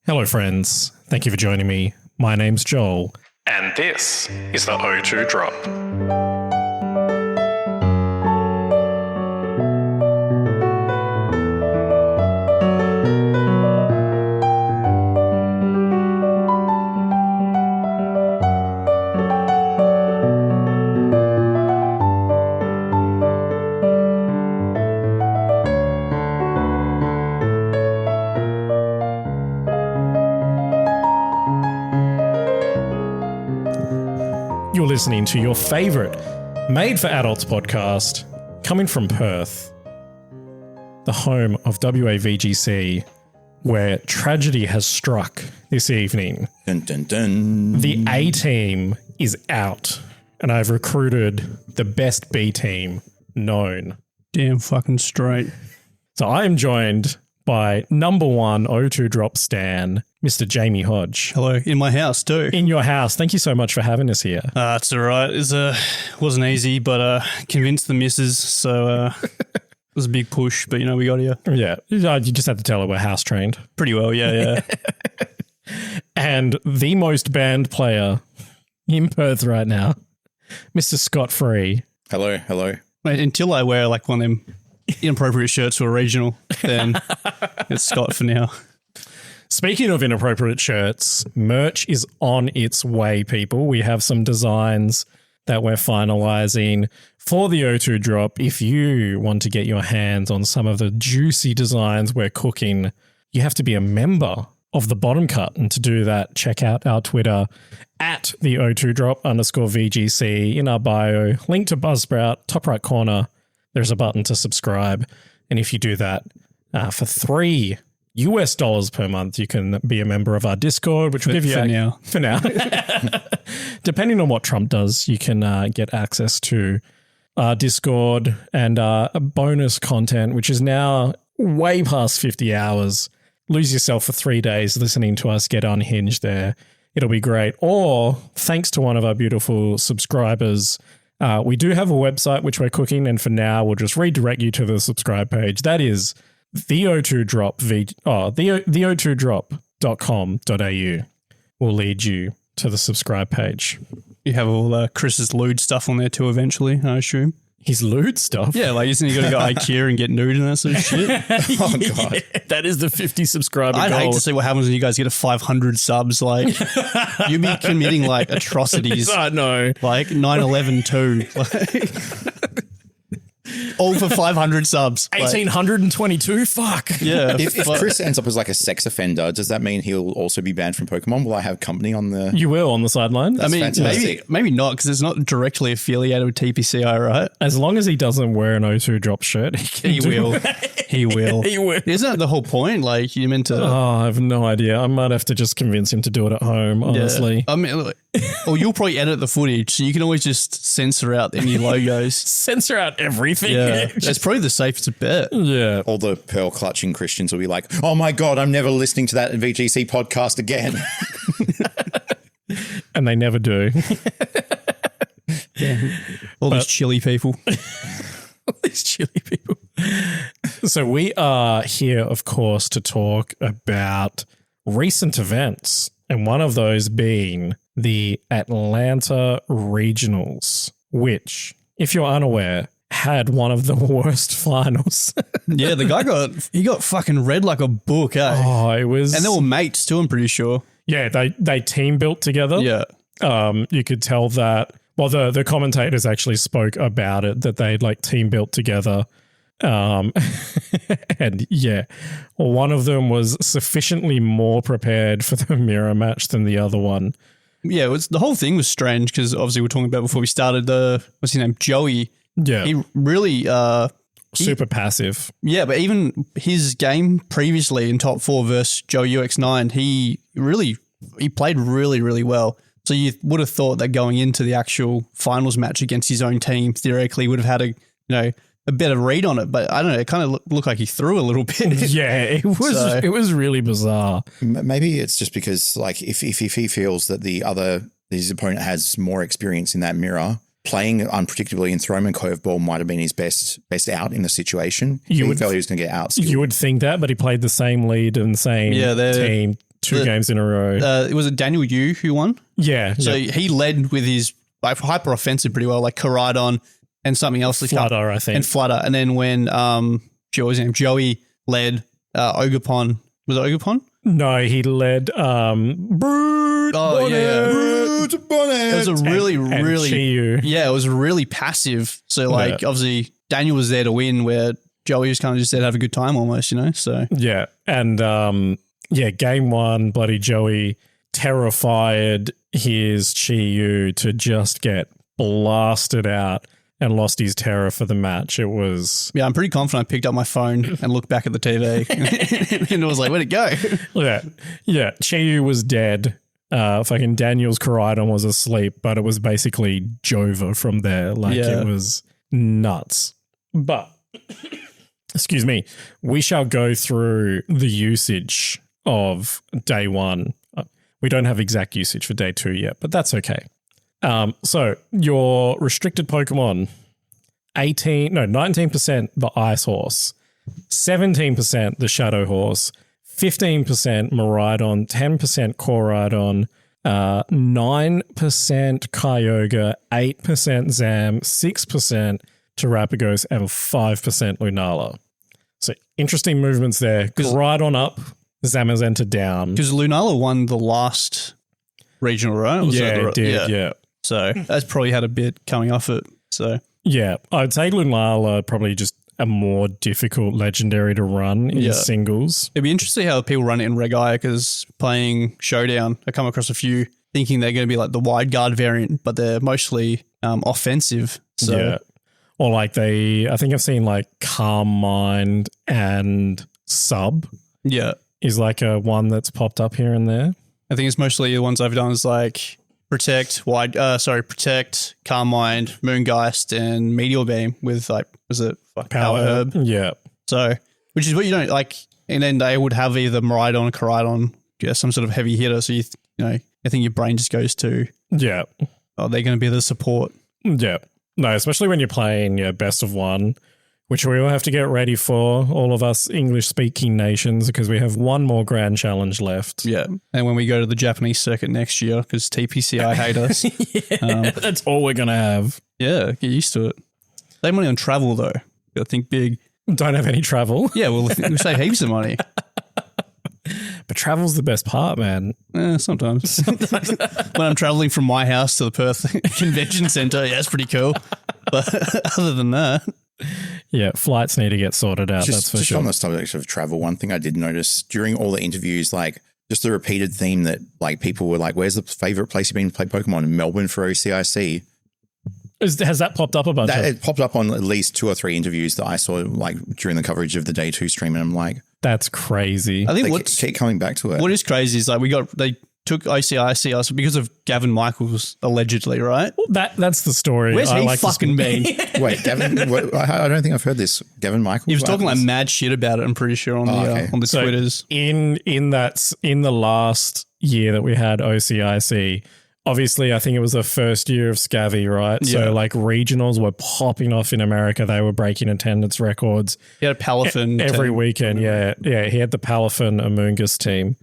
Hello, friends. Thank you for joining me. My name's Joel, and this is the O2 Drop. You're listening to your favourite Made for Adults podcast, coming from Perth, the home of WAVGC, where tragedy has struck this evening. Dun, dun, dun. The A team is out, and I've recruited the best B team known. Damn fucking straight. So I am joined by number one O2 Drop stan, Mr. Jamie Hodge. Hello, in my house too. In your house. Thank you so much for having us here. It's all right. It wasn't easy, but convinced the missus, so it was a big push, but we got here. Yeah, you just have to tell her we're house trained. Pretty well, yeah. And the most banned player in Perth right now, Mr. Scott Free. Hello. Mate, until I wear like one of them inappropriate shirts for a regional, then it's Scott for now. Speaking of inappropriate shirts, merch is on its way, people. We have some designs that we're finalizing for the O2 Drop. If you want to get your hands on some of the juicy designs we're cooking, you have to be a member of the Bottom Cut. And to do that, check out our Twitter at the O2 Drop _VGC in our bio. Link to Buzzsprout, top right corner. There's a button to subscribe. And if you do that for $3 per month, you can be a member of our Discord, which will give you for now. Depending on what Trump does, you can get access to our Discord and bonus content, which is now way past 50 hours. Lose yourself for 3 days listening to us get unhinged there. It'll be great. Or thanks to one of our beautiful subscribers, we do have a website which we're cooking, and for now we'll just redirect you to the subscribe page. That is the O2 Drop, the o2drop.com.au will lead you to the subscribe page. You have all Chris's lewd stuff on there too eventually, I assume. His lewd stuff? Yeah, like isn't he got to go IKEA and get nude and that sort of shit? Oh, God. Yeah, that is the 50 subscriber I'd goal. hate to see what happens when you guys get to 500 subs. Like, you'd be committing like atrocities. I know. Like 9/11 too. All for 500 subs. 1,822? Fuck. Yeah. If Chris ends up as like a sex offender, does that mean he'll also be banned from Pokemon? Will I have company on the... You will on the sideline. That's fantastic. maybe not, because it's not directly affiliated with TPCI, right? As long as he doesn't wear an O2 Drop shirt, He will. He will. He will. Isn't that the whole point? Like, you're meant to... Oh, I have no idea. I might have to just convince him to do it at home, honestly. I mean, look, or you'll probably edit the footage, so you can always just censor out any logos. Censor out everything. Yeah. That's probably the safest bet. Yeah. All the pearl-clutching Christians will be like, oh my God, I'm never listening to that VGC podcast again. And they never do. All these chilly people. These chilly people. So we are here, of course, to talk about recent events, and one of those being the Atlanta Regionals, which, if you're unaware, had one of the worst finals. Yeah, the guy got fucking read like a book, eh? Oh, it was... And they were mates too, I'm pretty sure. Yeah, they team built together. Yeah. You could tell that... Well, the commentators actually spoke about it, that they'd like team built together. And yeah, one of them was sufficiently more prepared for the mirror match than the other one. Yeah, the whole thing was strange because obviously we're talking about before we started what's his name? Joey. Yeah. He really... super passive. Yeah, but even his game previously in top 4 versus Joe UX9, he played really, really well. So you would have thought that going into the actual finals match against his own team, theoretically would have had a better read on it. But I don't know, it kind of looked like he threw a little bit. Yeah, it was really bizarre. Maybe it's just because like if he feels that his opponent has more experience in that mirror, playing unpredictably and throwing a curveball might have been his best out in the situation. He felt he was going to get out. You would think that, but he played the same lead and same team 2 games in a row. It was Daniel Yu who won. Yeah. So he led with his like hyper offensive pretty well, like Koraidon and something else. Flutter, I think. And Flutter. And then when Joey led Ogapon. Was it Ogapon? No, he led Brood. Oh, yeah. Brood Bonnet. It was a really Chiyu. yeah, it was really passive. So like obviously Daniel was there to win where Joey was kind of just there to have a good time almost, you know? So Yeah. And game 1, bloody Joey terrified his Chiyu to just get blasted out and lost his terror for the match. It was... Yeah, I'm pretty confident I picked up my phone and looked back at the TV and it was like, where'd it go? Yeah. Chiyu was dead. Fucking Daniel's Koraidon was asleep, but it was basically Jova from there. Like, it was nuts. But, excuse me, we shall go through the usage of day 1. We don't have exact usage for day 2 yet, but that's okay. So your restricted Pokemon, 19% the Ice Horse, 17% the Shadow Horse, 15% Miraidon, 10% Koraidon, 9% Kyogre, 8% Zam, 6% Terapagos, and 5% Lunala. So interesting movements there. Koraidon up, Zamazenta down. Because Lunala won the last regional, right? It did, yeah. So that's probably had a bit coming off it. So yeah, I'd say Lunala probably just a more difficult legendary to run in singles. It'd be interesting how people run it in Regai because playing Showdown, I come across a few thinking they're going to be like the wide guard variant, but they're mostly offensive. So. Yeah. Or like I think I've seen like Calm Mind and Sub. Yeah. Is like a one that's popped up here and there. I think it's mostly the ones I've done is like Protect, Calm Mind, Moongeist, and Meteor Beam with like, was it like Power Herb? Yeah. So, which is what you don't like, and then they would have either Miraidon or Koraidon, some sort of heavy hitter. So I think your brain just goes to, yeah, oh, they're going to be the support. Yeah. No, especially when you're playing best of one, which we will have to get ready for, all of us English-speaking nations, because we have one more grand challenge left. Yeah. And when we go to the Japanese circuit next year, because TPCI hate us. That's all we're going to have. Yeah, get used to it. Save money on travel, though. Got to think big. Don't have any travel. Yeah, well, we save heaps of money. But travel's the best part, man. Sometimes. When I'm traveling from my house to the Perth Convention Centre, yeah, it's pretty cool. But other than that... Yeah, flights need to get sorted out, that's for just sure. On the subject of travel, one thing I did notice during all the interviews, like just the repeated theme that like people were like, where's the favourite place you've been to play Pokemon? In Melbourne for OCIC. Has that popped up a bunch? It popped up on at least 2 or 3 interviews that I saw like during the coverage of the day 2 stream, and I'm like, that's crazy. I think they keep coming back to it. What is crazy is like they took OCIC us because of Gavin Michaels, allegedly, right? That's the story. Where's he fucking been? Wait, Gavin, I don't think I've heard this. Gavin Michaels? He was talking like mad shit about it, I'm pretty sure, on the so Twitters. In the last year that we had OCIC, obviously I think it was the first year of Scavvy, right? Yeah. So like regionals were popping off in America. They were breaking attendance records. He had a Palafin every team. weekend. Yeah. He had the Palafin Amoongus team.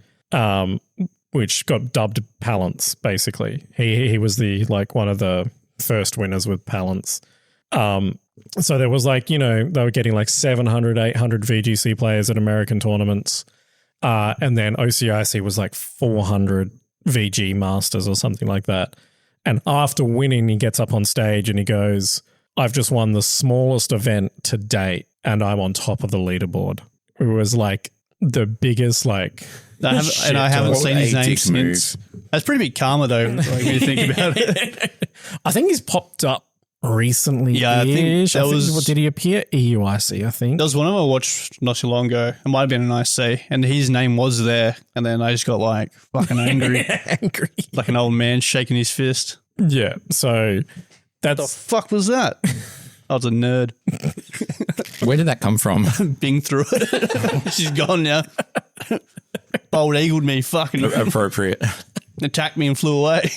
Which got dubbed Palance, basically. He was the like one of the first winners with Palance. So there was like, they were getting like 700, 800 VGC players at American tournaments. And then OCIC was like 400 VG Masters or something like that. And after winning, he gets up on stage and he goes, I've just won the smallest event to date and I'm on top of the leaderboard. It was like the biggest like... I haven't seen his name since. That's pretty big karma, though, like, when you think about it. I think he's popped up recently. Yeah, I think that was... Did he appear EUIC, I think? There was one of them I watched not too long ago. It might have been an IC, and his name was there, and then I just got, like, fucking angry. Like an old man shaking his fist. Yeah, so that's... What the fuck was that? I was a nerd. Where did that come from? Bing through it. She's gone now. Bold eagled me, fucking appropriate. Attacked me and flew away.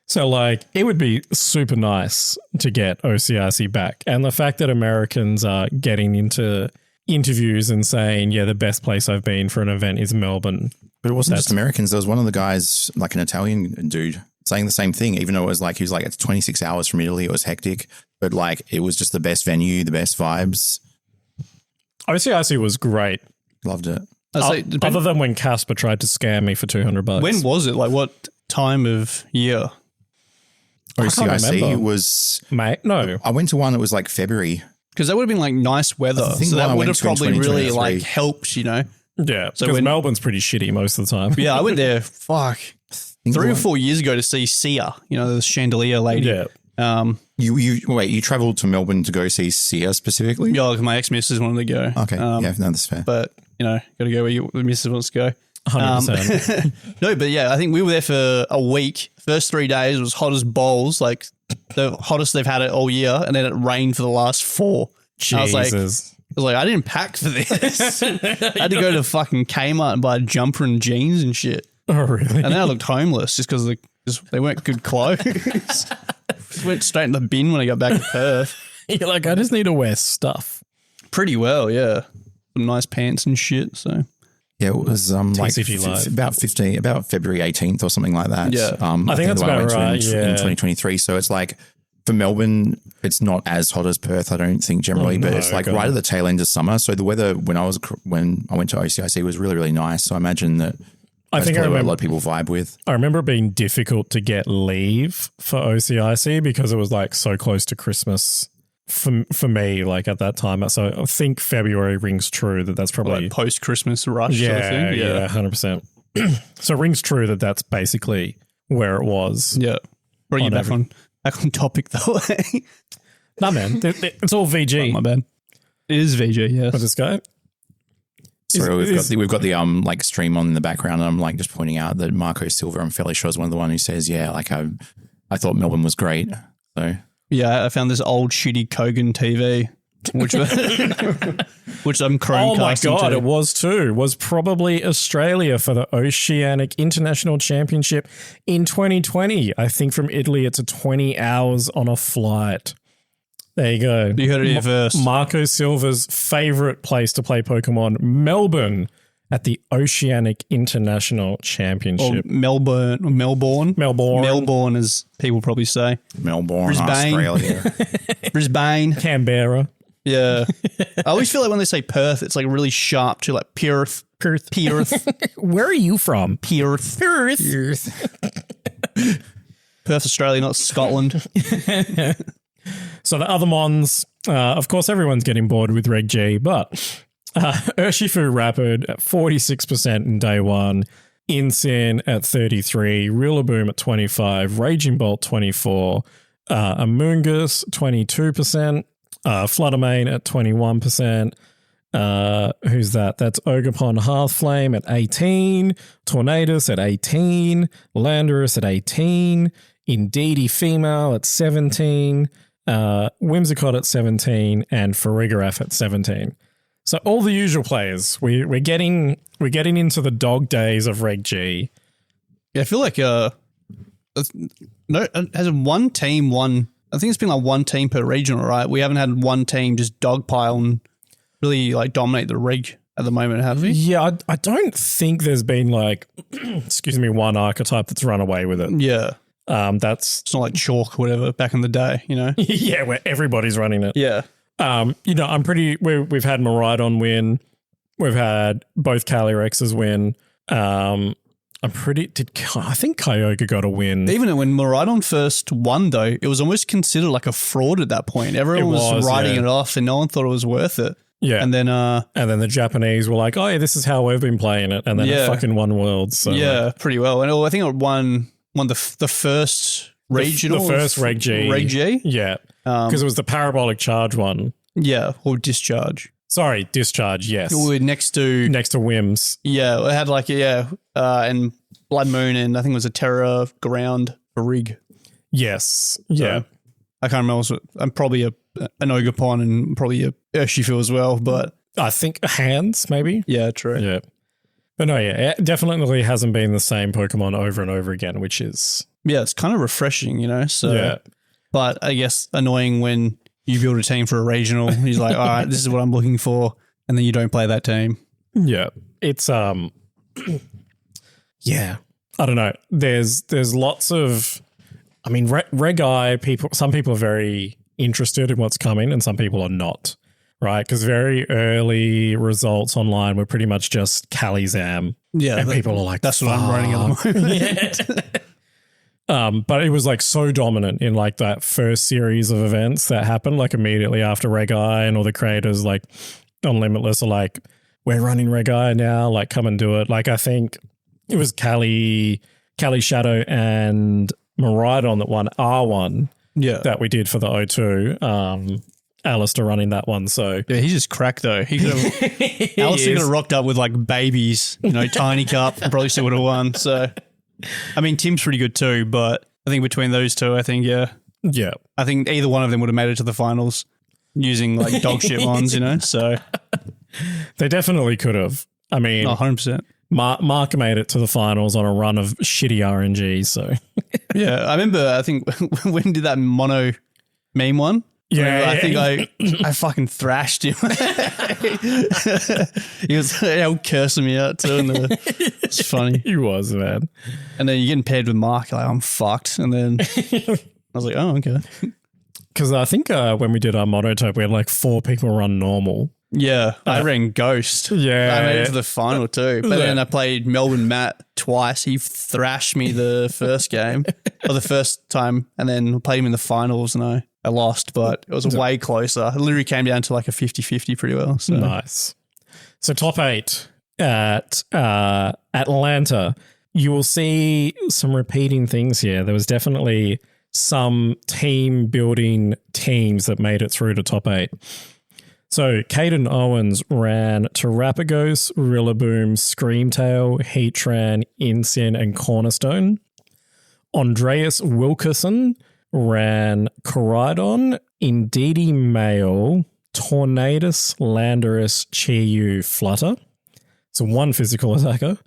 So, like, it would be super nice to get OCIC back. And the fact that Americans are getting into interviews and saying, yeah, the best place I've been for an event is Melbourne. But it wasn't just Americans. There was one of the guys, like an Italian dude, saying the same thing, even though it was like, he was like, it's 26 hours from Italy. It was hectic, but like, it was just the best venue, the best vibes. OCIC was great. Loved it. Other than when Casper tried to scam me for $200. When was it? Like what time of year? OCIC was... Mate, no. I went to one that was like February. Because that would have been like nice weather. So that would have probably really like helped, you know? Yeah, so because Melbourne's pretty shitty most of the time. Yeah, I went there, 3 or 4 years ago to see Sia, you know, the chandelier lady. Yeah. You travelled to Melbourne to go see Sia specifically? Yeah, like my ex-missus wanted to go. Okay, yeah, no, that's fair. But, you know, got to go where the missus wants to go. 100%. No, but yeah, I think we were there for a week. First 3 days was hot as balls, like the hottest they've had it all year, and then it rained for the last 4. Jesus. I was like, I didn't pack for this. I had to go to fucking Kmart and buy a jumper and jeans and shit. Oh, really? And then I looked homeless just because they weren't good clothes. Just went straight in the bin when I got back to Perth. You're like, I just need to wear stuff. Pretty well, yeah. Some nice pants and shit, so... Yeah, it was like about February 18th or something like that. Yeah, I think that's about right. In 2023, so it's like for Melbourne, it's not as hot as Perth, I don't think generally, but it's like right at the tail end of summer. So the weather when I went to OCIC was really, really nice. So I imagine that that's probably what a lot of people vibe with. I remember it being difficult to get leave for OCIC because it was like so close to Christmas. For me, like at that time, so I think February rings true that's probably like post-Christmas rush yeah, sort of thing. Yeah, 100%. So it rings true that's basically where it was. Yeah. Bring you back on topic though. Nah, man, it's all VG. Oh, my bad. It is VG, yes. For this guy. So we've got the like stream on in the background, and I'm like just pointing out that Marco Silva, I'm fairly sure, is one of the one who says, yeah, like I thought Melbourne was great. So. Yeah, I found this old shitty Kogan TV, which I'm Chromecasting. Oh my God, it was too. It was probably Australia for the Oceanic International Championship in 2020. I think from Italy, it's 20 hours on a flight. There you go. You heard it here first. Marco Silva's favorite place to play Pokemon, Melbourne, at the Oceanic International Championship. Or Melbourne, as people probably say. Melbourne, Brisbane. Australia. Brisbane. Canberra. Yeah. I always feel like when they say Perth, it's like really sharp to like Perth. Where are you from? Perth, Australia, not Scotland. So the other Mons, of course, everyone's getting bored with Reg G, but... Urshifu Rapid at 46% in day 1, Incin at 33, Rillaboom at 25, Raging Bolt 24, Amoonguss 22%, Fluttermane at 21%. Who's that? That's Ogerpon Hearthflame at 18, Tornadus at 18, Landorus at 18, Indeedee Female at 17, Whimsicott at 17, and Farigiraf at 17. So all the usual players, we're getting into the dog days of Reg G. Yeah, I feel like has one team won? I think it's been like one team per regional, right? We haven't had one team just dogpile and really like dominate the reg at the moment, have we? Yeah, I don't think there's been like, excuse me, one archetype that's run away with it. Yeah. It's not like chalk or whatever back in the day, you know? Yeah, where everybody's running it. Yeah. We've had Miraidon win. We've had both Calyrexes win. I think Kyogre got a win. Even when Miraidon first won, though, it was almost considered like a fraud at that point. Everyone was writing it off and no one thought it was worth it. Yeah. And then the Japanese were like, oh, yeah, this is how we've been playing it. And then it fucking won Worlds. So yeah, pretty well. And I think it won the first regional. The first Reg G. Reg G? Yeah. Because it was the parabolic charge one. Yeah, or discharge. Sorry, discharge, yes. We were next to Whims. Yeah, it had and Blood Moon, and I think it was a Terra Ground for Rig. Yes. Yeah. So, I can't remember. I'm probably an Ogerpon and probably a Urshifu as well, but I think Hands, maybe. Yeah, true. Yeah. But no, yeah, it definitely hasn't been the same Pokemon over and over again, which is... Yeah, it's kind of refreshing, you know? So, yeah. But I guess annoying when you build a team for a regional. He's like, all right, this is what I'm looking for. And then you don't play that team. Yeah. It's Yeah. I don't know. There's lots of, I mean, Reg Eye people, some people are very interested in what's coming and some people are not, right? Because very early results online were pretty much just Kalizam. Yeah. And people are like, that's what I'm running at the moment. But it was like so dominant in like that first series of events that happened like immediately after Reg Eye, and all the creators like on Limitless are like, we're running Reg Eye now, like come and do it. Like I think it was Callie Shadow and Maridon that won R1 that we did for the O2. Alistair running that one. So yeah, he's just cracked though. He could have Alistair could have rocked up with like babies, tiny cup, and probably still would have won. So I mean Tim's pretty good too, but I think between those two, I think yeah. I think either one of them would have made it to the finals using like dog shit ones, So they definitely could have. I mean 100%. Mark made it to the finals on a run of shitty RNG, so yeah, I remember. I think when he did that mono meme one. Yeah, I think I fucking thrashed him. He was cursing me out too. It's funny. He was, man. And then you're getting paired with Mark, like I'm fucked. And then I was like, oh, okay. Because I think when we did our monotype, we had like 4 people run normal. Yeah, I ran Ghost. Yeah. I made it to the final too. But then I played Melbourne Matt twice. He thrashed me the first game, or the first time, and then played him in the finals, and I lost, but it was way closer. It literally came down to like a 50-50 pretty well. So. Nice. So top 8 at Atlanta, you will see some repeating things here. There was definitely some team building teams that made it through to top 8. So Caden Owens ran Terrapagos, Rillaboom, Screamtail, Heatran, Incin, and Cornerstone. Andreas Wilkerson ran Coridon, Indeedee Mail, Tornadus, Landorus, Chi-Yu, Flutter. So 1 physical attacker.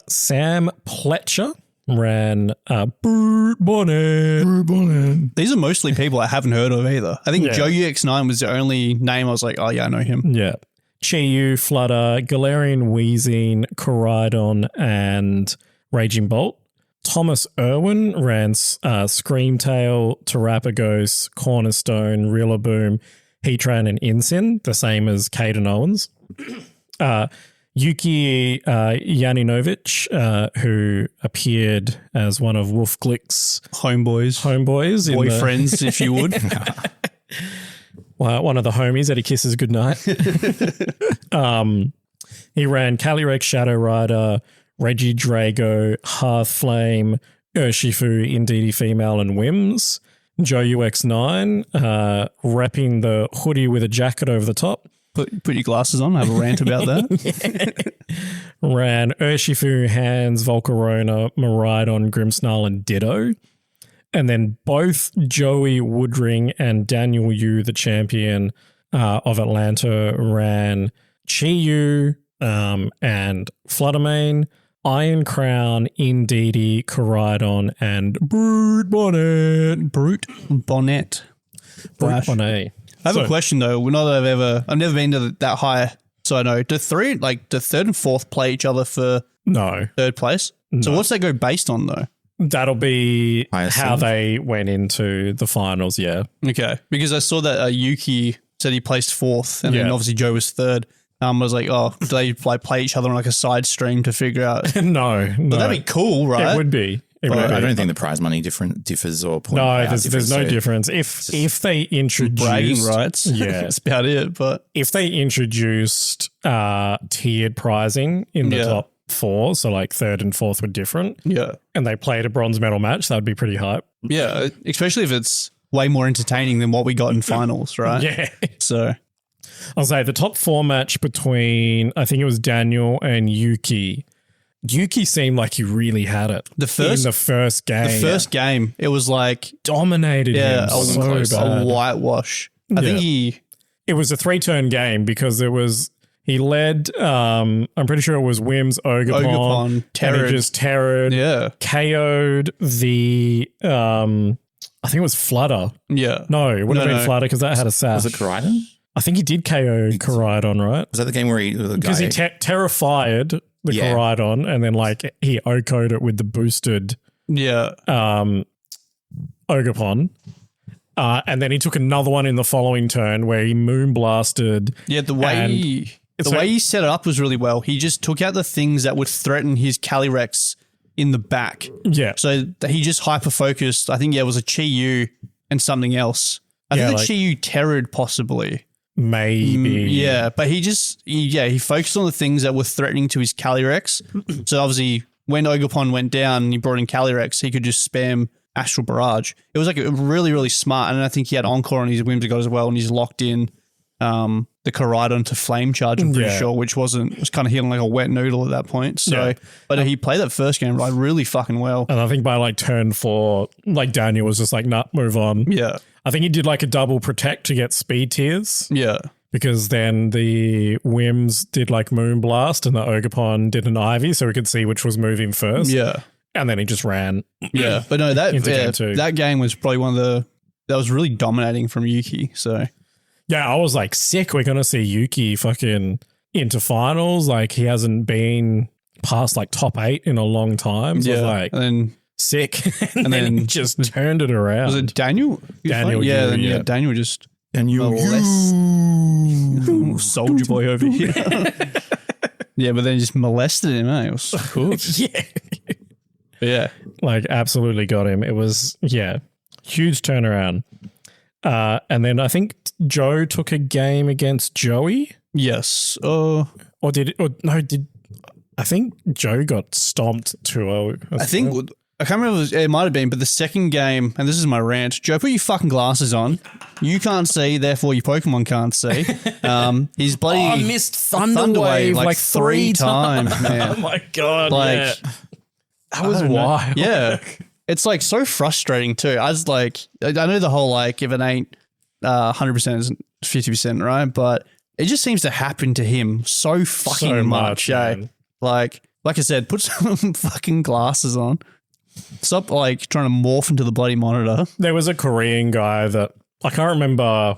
Sam Pletcher ran Brute Bonnet. These are mostly people I haven't heard of either. I think Joe UX9 was the only name I was like, oh yeah, I know him. Yeah. Chi-Yu, Flutter, Galarian Wheezing, Coridon, and Raging Bolt. Thomas Irwin ran Screamtail, Terrapagos, Cornerstone, Rillaboom, Heatran, and Incin, the same as Caden Owens. Yuki Janinovic, who appeared as one of Wolf Glick's homeboys, boyfriends, if you would. Well, one of the homies that he kisses goodnight. He ran Calyrex, Shadow Rider, Reggie Drago, Hearthflame, Urshifu, Indeedee Female, and Wims. Joe UX9, repping the hoodie with a jacket over the top. Put your glasses on, have a rant about that. Ran Urshifu, Hands, Volcarona, Maridon, Grimmsnarl, and Ditto. And then both Joey Woodring and Daniel Yu, the champion of Atlanta, ran Chi-Yu and Fluttermane, Iron Crown, Indeedee, Coridon, and Brute Bonnet. Brute Bonnet. I have a question though. I've never been to that high, so I know. Do third and fourth play each other for third place? No. So what's that go based on though? That'll be how they went into the finals, yeah. Okay, because I saw that Yuki said he placed fourth, and then obviously Joe was third. I was like, oh, do they play each other on like a side stream to figure out? No. But that'd be cool, right? It would be. I don't think the prize money differs or point. No, there's no difference. If they introduced bragging rights, that's about it. But if they introduced tiered prizing in the top 4, so like third and fourth were different, and they played a bronze medal match, that would be pretty hype. Yeah, especially if it's way more entertaining than what we got in finals, right? Yeah. So I'll say the top 4 match between, I think it was Daniel and Yuki. Yuki seemed like he really had it. In the first game. The first game, it was like dominated him so bad. A whitewash. I think it was a 3-turn game because he led, I'm pretty sure it was Wims, Ogapon, and he just terrored, KO'd the, I think it was Flutter. Yeah. No, it wouldn't have been Flutter because that had a sash. Was it Coridon? I think he did KO Coridon, right? Was that the game where because he Terra-fired the Koraidon, and then like he OHKO'd it with the boosted Ogerpon. And then he took another one in the following turn where he moonblasted. Yeah, the way he set it up was really well. He just took out the things that would threaten his Calyrex in the back. Yeah. So he just hyper-focused. I think, it was a Chi-Yu and something else. I think the Chi-Yu Terrored possibly. Maybe. Yeah, but he focused on the things that were threatening to his Calyrex. So obviously when Ogerpon went down and he brought in Calyrex, he could just spam Astral Barrage. It was like really, really smart. And I think he had Encore on his Whimsicott as well, and he's locked in the Koraidon to Flame Charge, I'm pretty sure, which was kind of healing like a wet noodle at that point. So, but he played that first game like really fucking well. And I think by like turn 4, like Daniel was just like, nah, move on. Yeah. I think he did like a double protect to get speed tiers. Yeah. Because then the Whims did like Moonblast and the Ogerpon did an Ivy, so we could see which was moving first. Yeah. And then he just ran. Yeah. But no, that game was probably one of that was really dominating from Yuki. So yeah, I was like, sick. We're going to see Yuki fucking into finals. Like he hasn't been past like top 8 in a long time. So like, and then sick. and then he just turned it around. Was it Daniel? Daniel. Yeah, Daniel just. And you Soldier Boy over here. Yeah, but then just molested him, eh? It was so cool. Yeah. Like absolutely got him. It was, huge turnaround. And then I think Joe took a game against Joey. Yes. I think Joe got stomped 2-0. I can't remember, it might have been, but the second game, and this is my rant, Joe, put your fucking glasses on. You can't see, therefore your Pokemon can't see. He's bloody... I missed Thunderwave like 3 times, man. Oh my God, that was wild. Yeah. It's like so frustrating too. I was like, I know the whole like, if it ain't 100% is 50%, right? But it just seems to happen to him so fucking much, eh? Like I said, put some fucking glasses on. Stop like trying to morph into the bloody monitor. There was a Korean guy that I can't remember.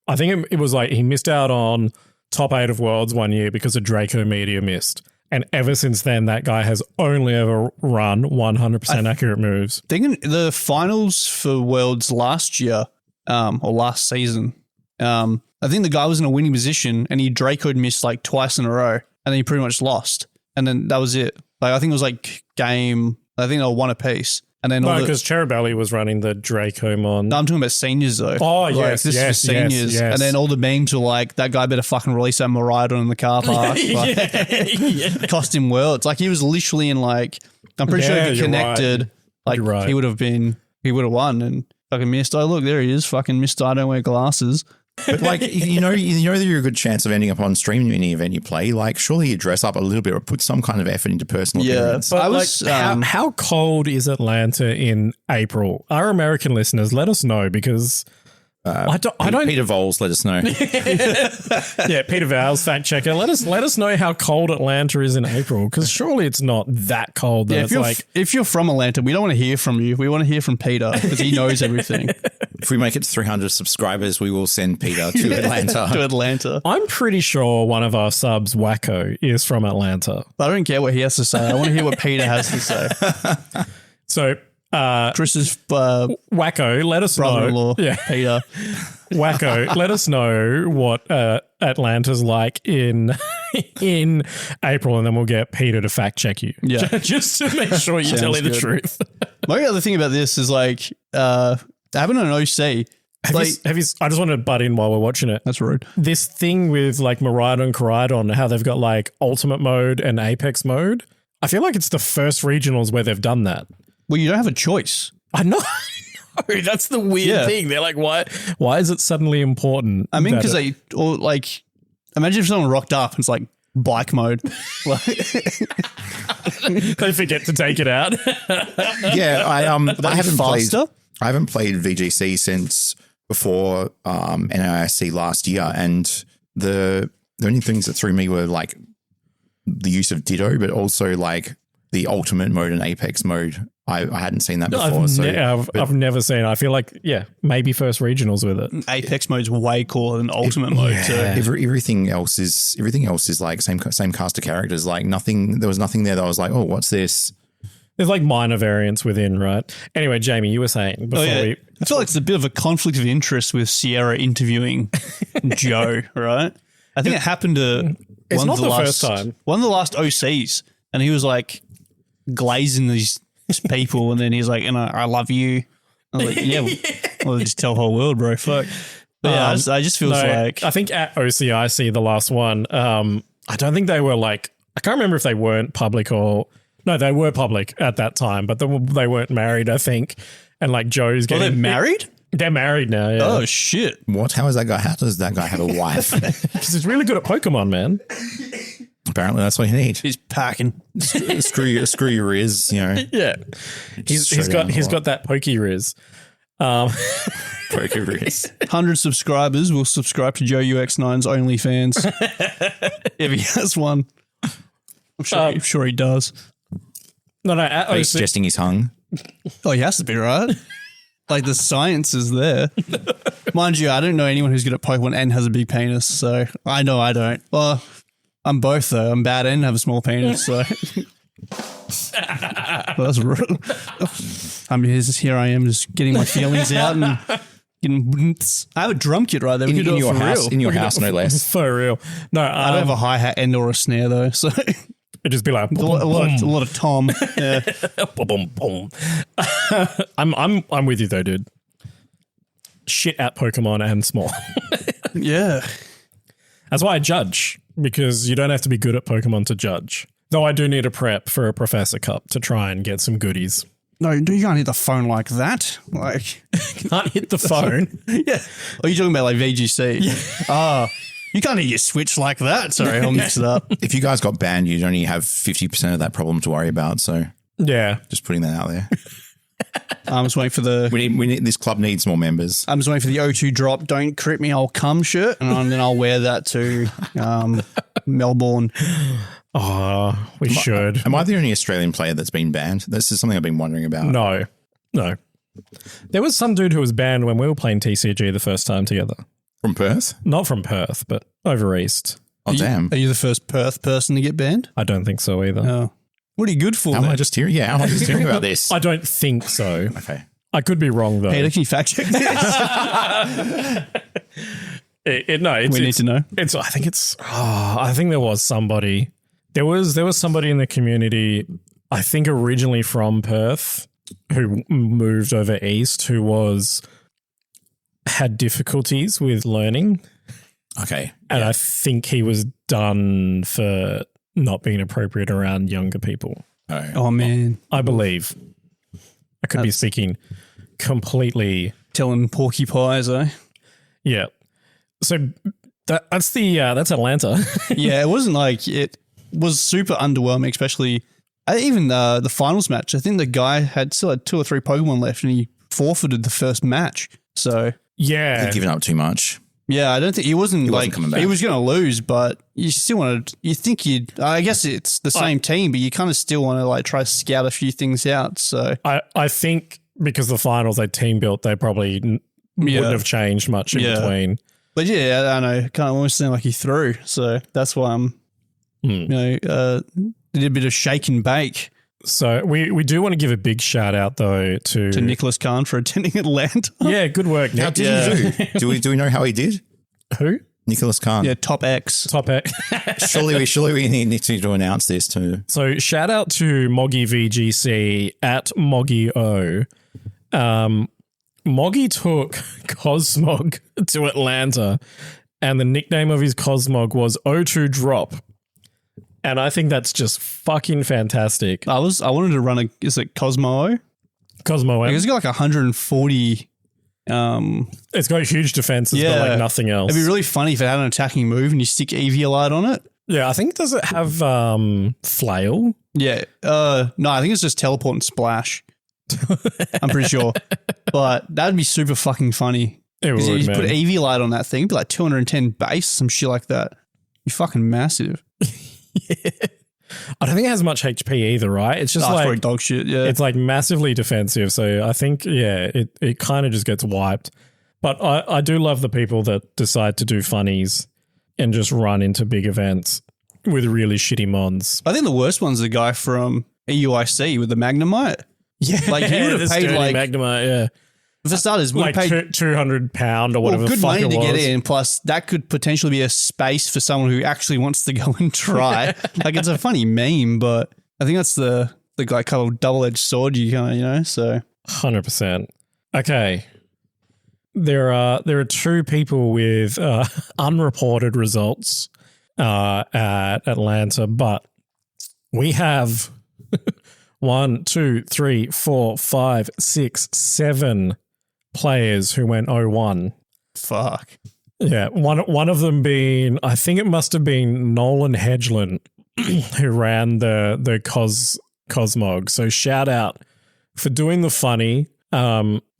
I think it was like he missed out on top 8 of Worlds one year because a Draco Meteor missed. And ever since then, that guy has only ever run 100% accurate moves. Thinking the finals for Worlds last year, or last season, I think the guy was in a winning position and he Draco'd missed like twice in a row and then he pretty much lost. And then that was it. Like I think it was like game... I think they were 1 apiece. And then no, because Cherubelli was running the Dracomon. No, I'm talking about seniors though. Oh, like, yes, this is for seniors. Yes. And then all the memes were like, that guy better fucking release that Miraidon in the car park. Like, cost him worlds. Like he was literally in like, I'm pretty sure if he connected, right. Like he would have won and fucking missed. Oh, look, there he is. Fucking missed. I don't wear glasses. But like, you know that you're a good chance of ending up on stream in any event you play. Like, surely you dress up a little bit or put some kind of effort into personal appearance. But how cold is Atlanta in April? Our American listeners, let us know because I don't. Peter Voles, let us know. Yeah, Peter Vowles, fact checker. Let us know how cold Atlanta is in April because surely it's not that cold. That if you're from Atlanta, we don't want to hear from you. We want to hear from Peter because he knows everything. If we make it to 300 subscribers, we will send Peter to Atlanta. To Atlanta. I'm pretty sure one of our subs, Wacko, is from Atlanta. I don't care what he has to say. I want to hear what Peter has to say. So, Chris's Wacko, let us brother-in-law, Peter. Wacko, let us know what Atlanta's like in April, and then we'll get Peter to fact check you. Yeah, just to make sure you're telling the truth. My other thing about this is like having an OC. I just want to butt in while we're watching it. That's rude. This thing with like Miraidon, Koraidon, how they've got like Ultimate mode and Apex mode. I feel like it's the first regionals where they've done that. Well, you don't have a choice. I know. That's the weird thing. They're like, why is it suddenly important? I mean, because imagine if someone rocked up and it's like bike mode. They forget to take it out. Yeah, I haven't played VGC since before NISC last year, and the only things that threw me were like the use of Ditto, but also like the ultimate mode and Apex mode. I hadn't seen that before. I've never seen it. I feel like, maybe first regionals with it. Apex mode's way cooler than ultimate mode too. Everything else is like same cast of characters. Like there was nothing there that I was like, oh, what's this? There's like minor variants within, right? Anyway, Jamie, you were saying before I feel like it's a bit of a conflict of interest with Sierra interviewing Joe, right? I think it happened to one of the first OCs, and he was like glazing these people, and then he's like, I love you. I was like, yeah, well, just tell the whole world, bro. Fuck. But yeah, I just feels like... I think at OCIC, the last one, I don't think they were like... I can't remember if they weren't public or... No, they were public at that time, but they weren't married, I think. And like Joe's getting... they're married? They're married now, yeah. Oh, shit. What? How does that guy have a wife? Because he's really good at Pokemon, man. Apparently that's what you need. He's packing. Screw your Riz, you know. Yeah. He's got that Pokey Riz. Pokey Riz. 100 subscribers will subscribe to Joe UX9's OnlyFans. If he has one. I'm sure he does. No. He's suggesting he's hung. Oh, he has to be, right? Like the science is there. Mind you, I don't know anyone who's good at Pokemon and has a big penis, so I know I don't. Well, I'm both though. I'm bad and have a small penis, so that's real. Here I am just getting my feelings out and getting. I have a drum kit right there. We in your house, no less. For real. No, I don't have a hi-hat and or a snare though, so it'd just be like a lot of tom. Yeah. Boom, boom. I'm with you though, dude. Shit at Pokemon and small. Yeah. That's why I judge, because you don't have to be good at Pokemon to judge. Though I do need a prep for a Professor Cup to try and get some goodies. No, you can't hit the phone like that. Like, can't hit the phone. Yeah. Are you talking about like VGC? Yeah. You can't hit your Switch like that. Sorry, I'll mix it up. If you guys got banned, you'd only have 50% of that problem to worry about. So yeah, just putting that out there. I'm just waiting for the... We need this club needs more members. I'm just waiting for the O2 drop. Don't crit me, I'll come shirt. And then I'll wear that to Melbourne. Oh, we should. Am I the only Australian player that's been banned? This is something I've been wondering about. No. There was some dude who was banned when we were playing TCG the first time together. From Perth? Not from Perth, but over east. Oh, damn. Are you the first Perth person to get banned? I don't think so either. Oh. What are you good for? How am I just hearing? Yeah, how am I just hearing about this? I don't think so. Okay. I could be wrong though. Peter, can you fact check this? We need to know. I think there was somebody. There was somebody in the community, I think originally from Perth, who moved over east, who had difficulties with learning. Okay. And I think he was done for not being appropriate around younger people. Oh man. I believe. I could be speaking completely. Telling porcupines, eh? Yeah. So that's Atlanta. Yeah, it wasn't like it was super underwhelming, especially even the finals match. I think the guy still had 2 or 3 Pokemon left and he forfeited the first match. So yeah. He'd given up too much. Yeah, I don't think he wasn't coming back. He was going to lose, but you still I guess it's the same team, but you kind of still want to like try to scout a few things out. So I think because the finals they team built, they probably wouldn't have changed much in between. But yeah, I don't know. Kind of almost seemed like he threw. So that's why I'm, did a bit of shake and bake. So we do want to give a big shout out though to Nicholas Khan for attending Atlanta. Yeah, good work, Nick. How did he do? Do we know how he did? Who? Nicholas Khan. Yeah, top X. Surely we need to announce this too. So shout out to Moggy VGC at Moggy O. Moggy took Cosmog to Atlanta, and the nickname of his Cosmog was O2 Drop. And I think that's just fucking fantastic. I wanted to run is it Cosmo? Cosmo M. It's got like 140. It's got huge defenses, but like nothing else. It'd be really funny if it had an attacking move and you stick Eviolite on it. Yeah, I think, does it have Flail? Yeah. No, I think it's just Teleport and Splash. I'm pretty sure. But that'd be super fucking funny. It would, you man. Put Eviolite on that thing, it'd be like 210 base, some shit like that. Be fucking massive. Yeah. I don't think it has much HP either, right? It's just probably dog shit, yeah. It's like massively defensive. So I think, it kind of just gets wiped. But I do love the people that decide to do funnies and just run into big events with really shitty mons. I think the worst one's the guy from EUIC with the Magnemite. Yeah. Like he would have paid like Magnemite, yeah. For starters, we like paid £200 or whatever. Good money the fuck to it get was. in. Plus, that could potentially be a space for someone who actually wants to go and try. Like it's a funny meme, but I think that's the like kind of double-edged sword you kind of, So 100%. Okay. There are two people with unreported results at Atlanta, but we have 1, 2, 3, 4, 5, 6, 7 players who went 0-1. Fuck. Yeah, one of them being, I think it must have been Nolan Hedgeland who ran the Cosmog. So shout out for doing the funny.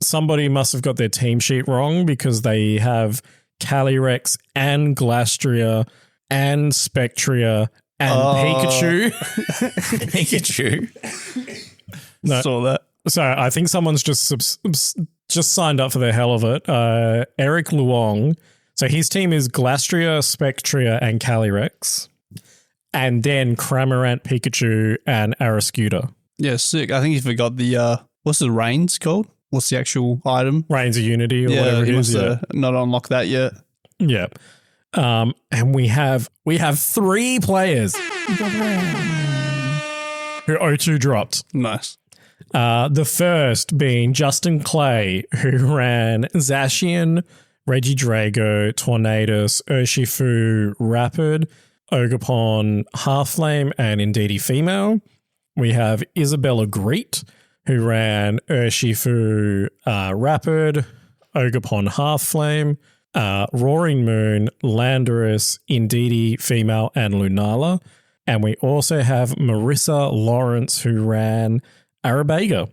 Somebody must have got their team sheet wrong because they have Calyrex and Glastria and Spectria and Pikachu. Pikachu. No. Saw that. So I think someone's just signed up for the hell of it. Eric Luong. So his team is Glastria, Spectria, and Calyrex. And then Cramorant, Pikachu, and Arascuda. Yeah, sick. I think you forgot the, what's the Reigns called? What's the actual item? Reigns of Unity or whatever it is. Not unlock that yet. Yeah. And we have 3 players who O2 dropped. Nice. The first being Justin Clay, who ran Zacian, Regidrago, Tornadus, Urshifu, Rapid, Ogerpon, Halflame, and Indeedee Female. We have Isabella Greet, who ran Urshifu, Rapid, Ogerpon, Halflame, Roaring Moon, Landorus, Indeedee Female, and Lunala. And we also have Marissa Lawrence, who ran Arabega.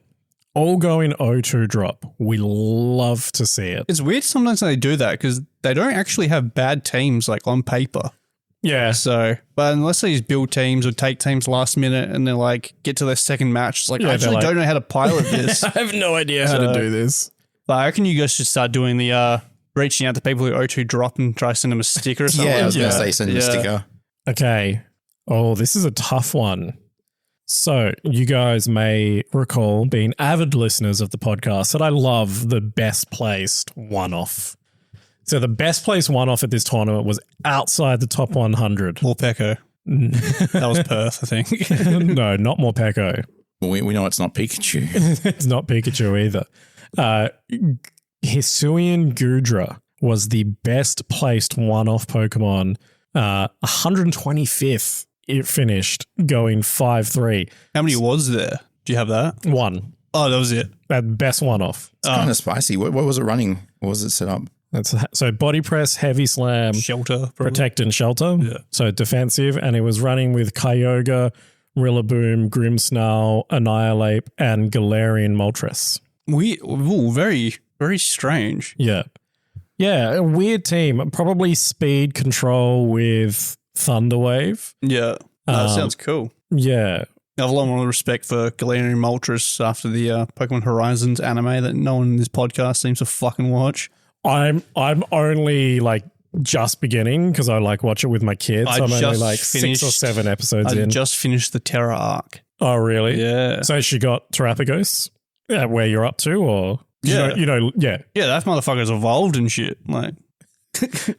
All going O2 drop. We love to see it. It's weird sometimes they do that because they don't actually have bad teams like on paper. Yeah. So, but unless they just build teams or take teams last minute and they're like, get to their second match, it's like, I actually don't know how to pilot this. I have no idea how to do this. But I reckon you guys should start doing the reaching out to people who O2 drop and try to send them a sticker or something. Yeah, I was going to say send them a sticker. Okay. Oh, this is a tough one. So you guys may recall, being avid listeners of the podcast, that I love the best placed one-off. So the best placed one-off at this tournament was outside the top 100. Morpeko. That was Perth, I think. No, not Morpeko. We know it's not Pikachu. It's not Pikachu either. Hisuian Gudra was the best placed one-off Pokemon. 125th it finished, going 5-3. How many was there? Do you have that? 1. Oh, that was it. That best one-off. It's kind of spicy. What was it running? What was it set up? So body press, heavy slam, Shelter, probably. protect and shelter. Yeah. So defensive, and it was running with Kyogre, Rillaboom, Grimmsnarl, Annihilate, and Galarian Moltres. Very, very strange. Yeah. Yeah, a weird team. Probably speed control with Thunderwave. Yeah. That sounds cool. Yeah. I have a lot more respect for Galarian Moltres after the Pokemon Horizons anime that no one in this podcast seems to fucking watch. I'm only like just beginning because I like watch it with my kids. I'm only like 6 or 7 episodes in. I just finished the Terra arc. Oh, really? Yeah. So she got Terrapagos where you're up to, or yeah, yeah, that motherfucker's evolved and shit. Like,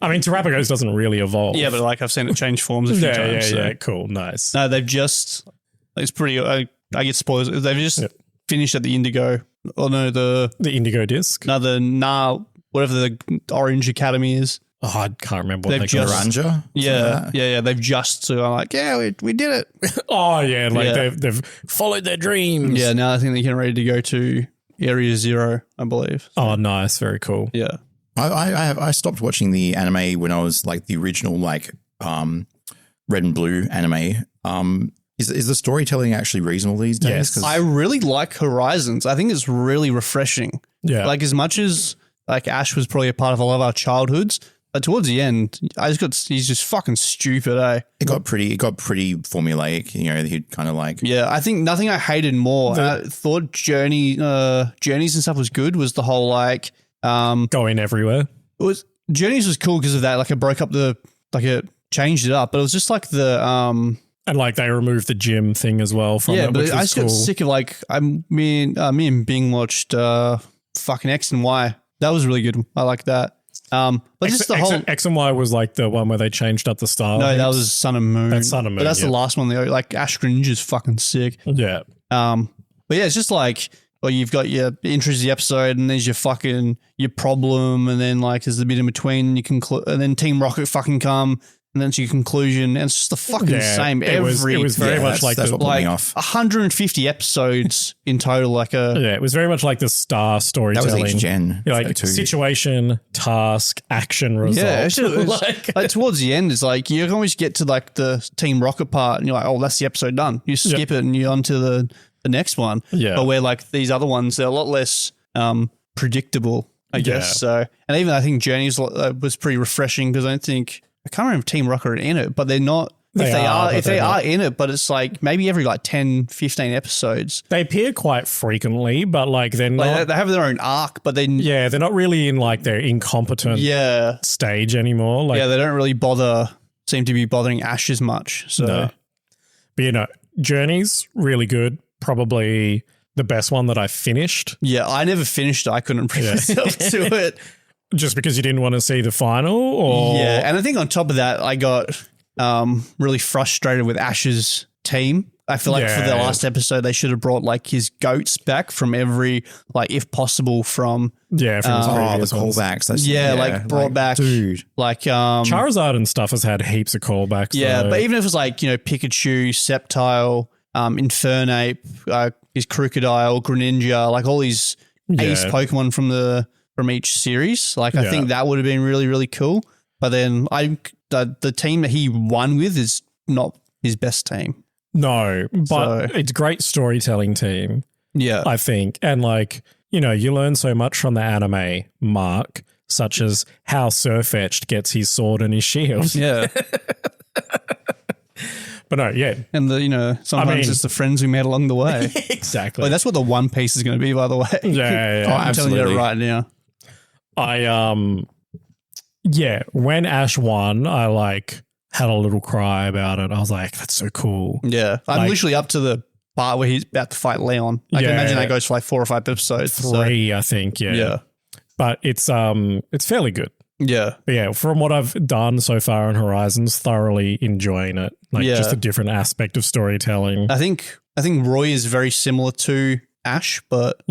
I mean, Terrapagos doesn't really evolve. Yeah, but like I've seen it change forms a few times. Yeah, cool, nice. No, they've just. It's pretty. I get spoilers. They've just finished at the Indigo. Oh no, the Indigo disc. No, whatever the Orange Academy is. Oh, I can't remember what they've just. Naranja? Yeah. They've just like, we did it. Oh yeah, they've followed their dreams. Yeah, now I think they're getting ready to go to Area 0, I believe. So. Oh, nice, very cool. Yeah. I stopped watching the anime when I was like the original like Red and Blue anime. Is the storytelling actually reasonable these days? Yes. I really like Horizons. I think it's really refreshing. Yeah. Like as much as like Ash was probably a part of a lot of our childhoods, towards the end, he's just fucking stupid, eh? It got pretty formulaic. You know, he'd kind of like. Yeah, I think nothing I hated more. I thought journeys and stuff was good. Was the whole like going everywhere. Journeys was cool because of that. Like it broke up it changed it up, but it was just like the and like they removed the gym thing as well from it, which I was just cool. got sick of like me and Bing watched fucking X and Y. That was really good. I like that. But just the whole X and Y was like the one where they changed up the style. No, that was Sun and Moon. That's Sun and Moon. But that's the last one. Like Ash Greninja is fucking sick. Yeah. But yeah, it's just like, well, you've got your intro to the episode, and there's your problem, and then like there's a bit in between, and you and then Team Rocket fucking come, and then it's your conclusion, and it's just the fucking same. It was very much like that's what put me off. 150 episodes in total. Like it was very much like the star storytelling. That was each gen. Like situation, task, action, result. Yeah, it was, like towards the end, it's like you always get to like the Team Rocket part, and you're like, oh, that's the episode done. You skip it, and you're on to the next one. Yeah. But where like these other ones, they're a lot less predictable, I guess. So, and even I think Journeys was pretty refreshing because I can't remember if Team Rocket are in it, but they're not. If they are in it, but it's like maybe every like 10, 15 episodes. They appear quite frequently, but like they're not. They have their own arc, but then they're not really in like their incompetent stage anymore. Like they don't really seem to be bothering Ash as much. So, no. But Journeys really good. Probably the best one that I finished. Yeah, I never finished it. I couldn't bring myself to it. Just because you didn't want to see the final? Or? Yeah, and I think on top of that, I got really frustrated with Ash's team. I feel like for the last episode, they should have brought like his goats back from every, like if possible from from his previous the callbacks. That's, brought back. Dude. Like Charizard and stuff has had heaps of callbacks. Yeah, but even if it was like, Pikachu, Sceptile, Infernape, his Crocodile, Greninja, like all these ace Pokemon from each series. Like I think that would have been really, really cool. But then the team that he won with is not his best team. No, but it's great storytelling team. Yeah. I think. And like, you learn so much from the anime, Mark, such as how Sirfetch'd gets his sword and his shield. Yeah. But no, yeah. And sometimes it's the friends we met along the way. Exactly. Well, that's what the One Piece is going to be, by the way. Yeah. I'm telling you that right now. When Ash won, I like had a little cry about it. I was like, that's so cool. Yeah. I'm literally up to the part where he's about to fight Leon. I can imagine that goes for like 4 or 5 episodes. 3, I think. Yeah. Yeah. But it's fairly good. Yeah. But yeah, from what I've done so far on Horizons, thoroughly enjoying it. Like just a different aspect of storytelling. I think Roy is very similar to Ash, but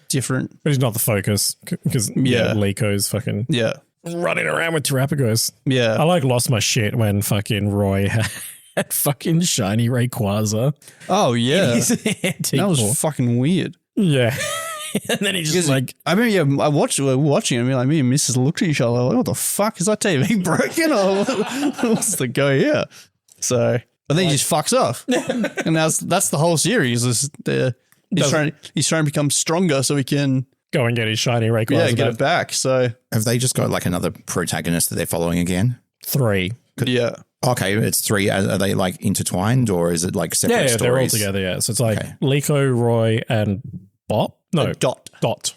different. But he's not the focus because Lico's fucking running around with Terrapagos. Yeah. I lost my shit when fucking Roy had fucking shiny Rayquaza. Oh yeah. That was fucking weird. Yeah. And then he just I remember, we're watching it, and me and Mrs. looked at each other like, what the fuck? Is that TV broken or what's the go here? So, but then he just fucks off. And that's the whole series. He's trying to become stronger so he can go and get his shiny Rayquaza. Yeah, get it back. So, have they just got like another protagonist that they're following again? 3. Yeah. Okay, it's 3. Are they like intertwined or is it like separate stories? Yeah, they're all together, yeah. So it's like Lico, Roy, and Bop. No, Dot.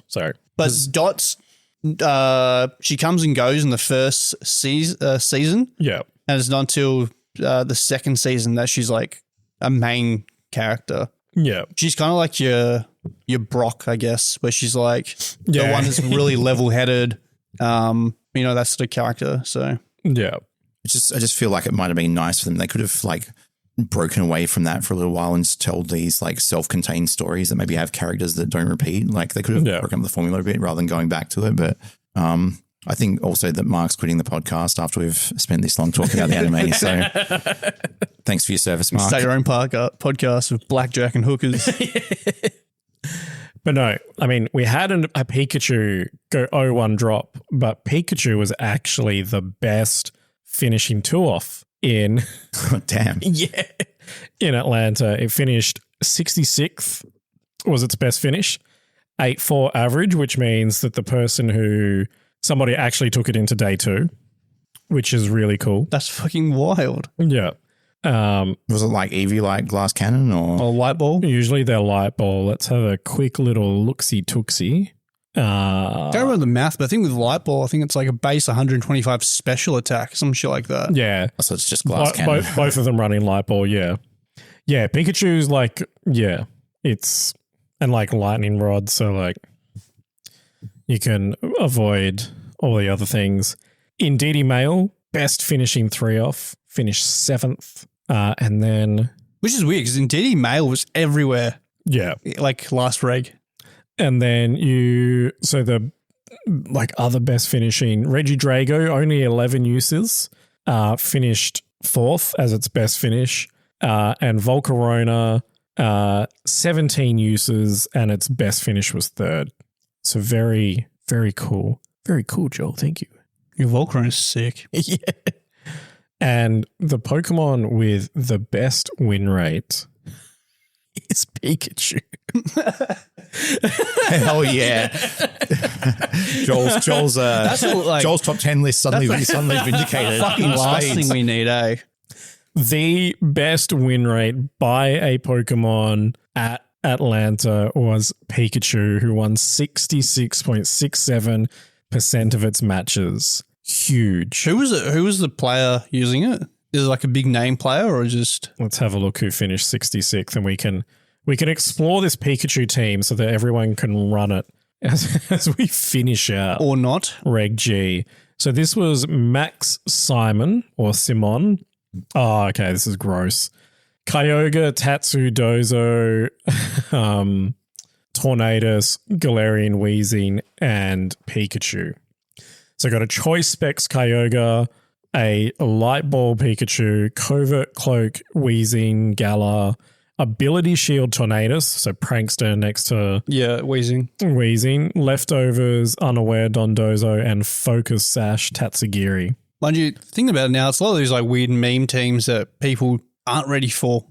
Sorry. But Dot's, she comes and goes in the first season. Yeah. And it's not until the second season that she's like a main character. Yeah. She's kind of like your Brock, I guess, where she's like the one that's really level-headed, that sort of character. So yeah. I just feel like it might have been nice for them. They could have like broken away from that for a little while and told these like self-contained stories that maybe have characters that don't repeat. Like they could have broken up the formula a bit rather than going back to it. But I think also that Mark's quitting the podcast after we've spent this long talking about the anime. So thanks for your service, Mark. Start your own podcast with blackjack and hookers. But no, I mean, we had a Pikachu go 0-1 drop, but Pikachu was actually the best finishing 2-off in damn. Yeah. In Atlanta. It finished 66th was its best finish. 8.4 average, which means that somebody actually took it into day 2. which is really cool. That's fucking wild. Yeah. Was it like Eevee, like glass cannon Or light ball? Usually they're light ball. Let's have a quick little look-see-tooksy. I don't remember the math, but I think with light ball, I think it's like a base 125 special attack, some shit like that. Yeah. So it's just glass cannon. Both of them running light ball, yeah. Yeah, Pikachu's like, yeah, it's, and like lightning rod, so like you can avoid all the other things. Indeedee Male, best finishing 3-off, finished 7th. And then... Which is weird, because Indeedee Male was everywhere. Yeah. Like last reg. And then so the like other best finishing, Regidrago, only 11 uses, finished 4th as its best finish. And Volcarona, 17 uses and its best finish was 3rd. So very, very cool. Very cool, Joel. Thank you. Your Volcarona is sick. Yeah. And the Pokemon with the best win rate is Pikachu. Hell yeah. Joel's Joel's top 10 list suddenly vindicated. Fucking last thing we need, eh? The best win rate by a Pokemon at Atlanta was Pikachu, who won 66.67% of its matches. Huge. Who was it? Who was the player using it? Is it like a big name player or just... Let's have a look who finished 66th, and we can explore this Pikachu team so that everyone can run it as we finish out. Or not. Reg G. So this was Max Simon or Simon. Oh, okay. This is gross. Kyogre, Tatsu, Dozo, Tornadus, Galarian, Weezing, and Pikachu. So I got a Choice Specs Kyogre, a Light Ball Pikachu, Covert Cloak, Weezing, Galar, Ability Shield Tornadus, so Prankster next to Weezing, Leftovers, Unaware Dondozo, and Focus Sash Tatsugiri. Mind you, thinking about it now, it's a lot of these like weird meme teams that people aren't ready for.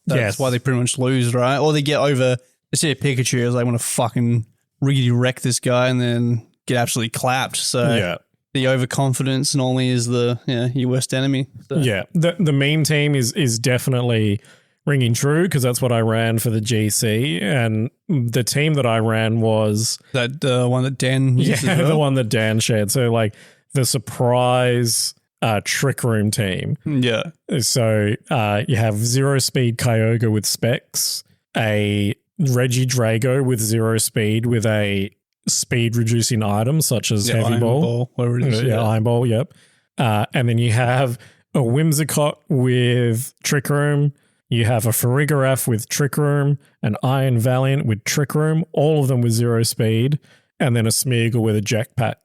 That's why they pretty much lose, right? Or they get over, they see a Pikachu as they want to fucking really wreck this guy and then get absolutely clapped. So the overconfidence normally is your worst enemy. So. Yeah, the meme team is definitely ringing true because that's what I ran for the GC, and the team that I ran was that one that Dan used as well? The one that Dan shared. So like the surprise Trick Room team. Yeah. So you have 0 speed Kyogre with specs, a Regidrago with 0 speed with a speed reducing item such as Heavy Ball. Whatever it is. Iron Ball, yep. And then you have a Whimsicott with Trick Room. You have a Farigiraf with Trick Room, an Iron Valiant with Trick Room, all of them with 0 speed, and then a Smeargle with a Jetpack.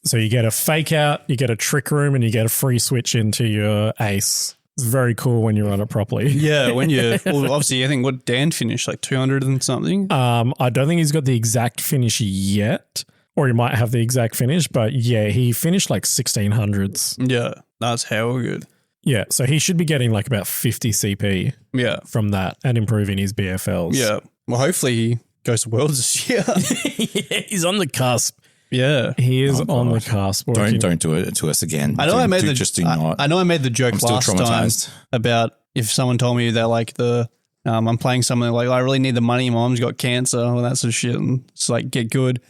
So you get a Fake Out, you get a Trick Room, and you get a free switch into your Ace. It's very cool when you run it properly. Yeah, when you obviously I think what Dan finished like 200 and something. I don't think he's got the exact finish yet, or he might have the exact finish, but yeah, he finished like 1600s. Yeah, that's hell good. Yeah, so he should be getting like about 50 CP. Yeah, from that and improving his BFLs. Yeah, well, hopefully he goes to Worlds this year. Yeah, he's on the cusp. Yeah, he is on the cusp. Don't do it to us again. I know I made the joke I'm last still traumatized. time about if someone told me that like I'm playing something like I really need the money, my mom's got cancer, all that sort of shit, and it's like get good.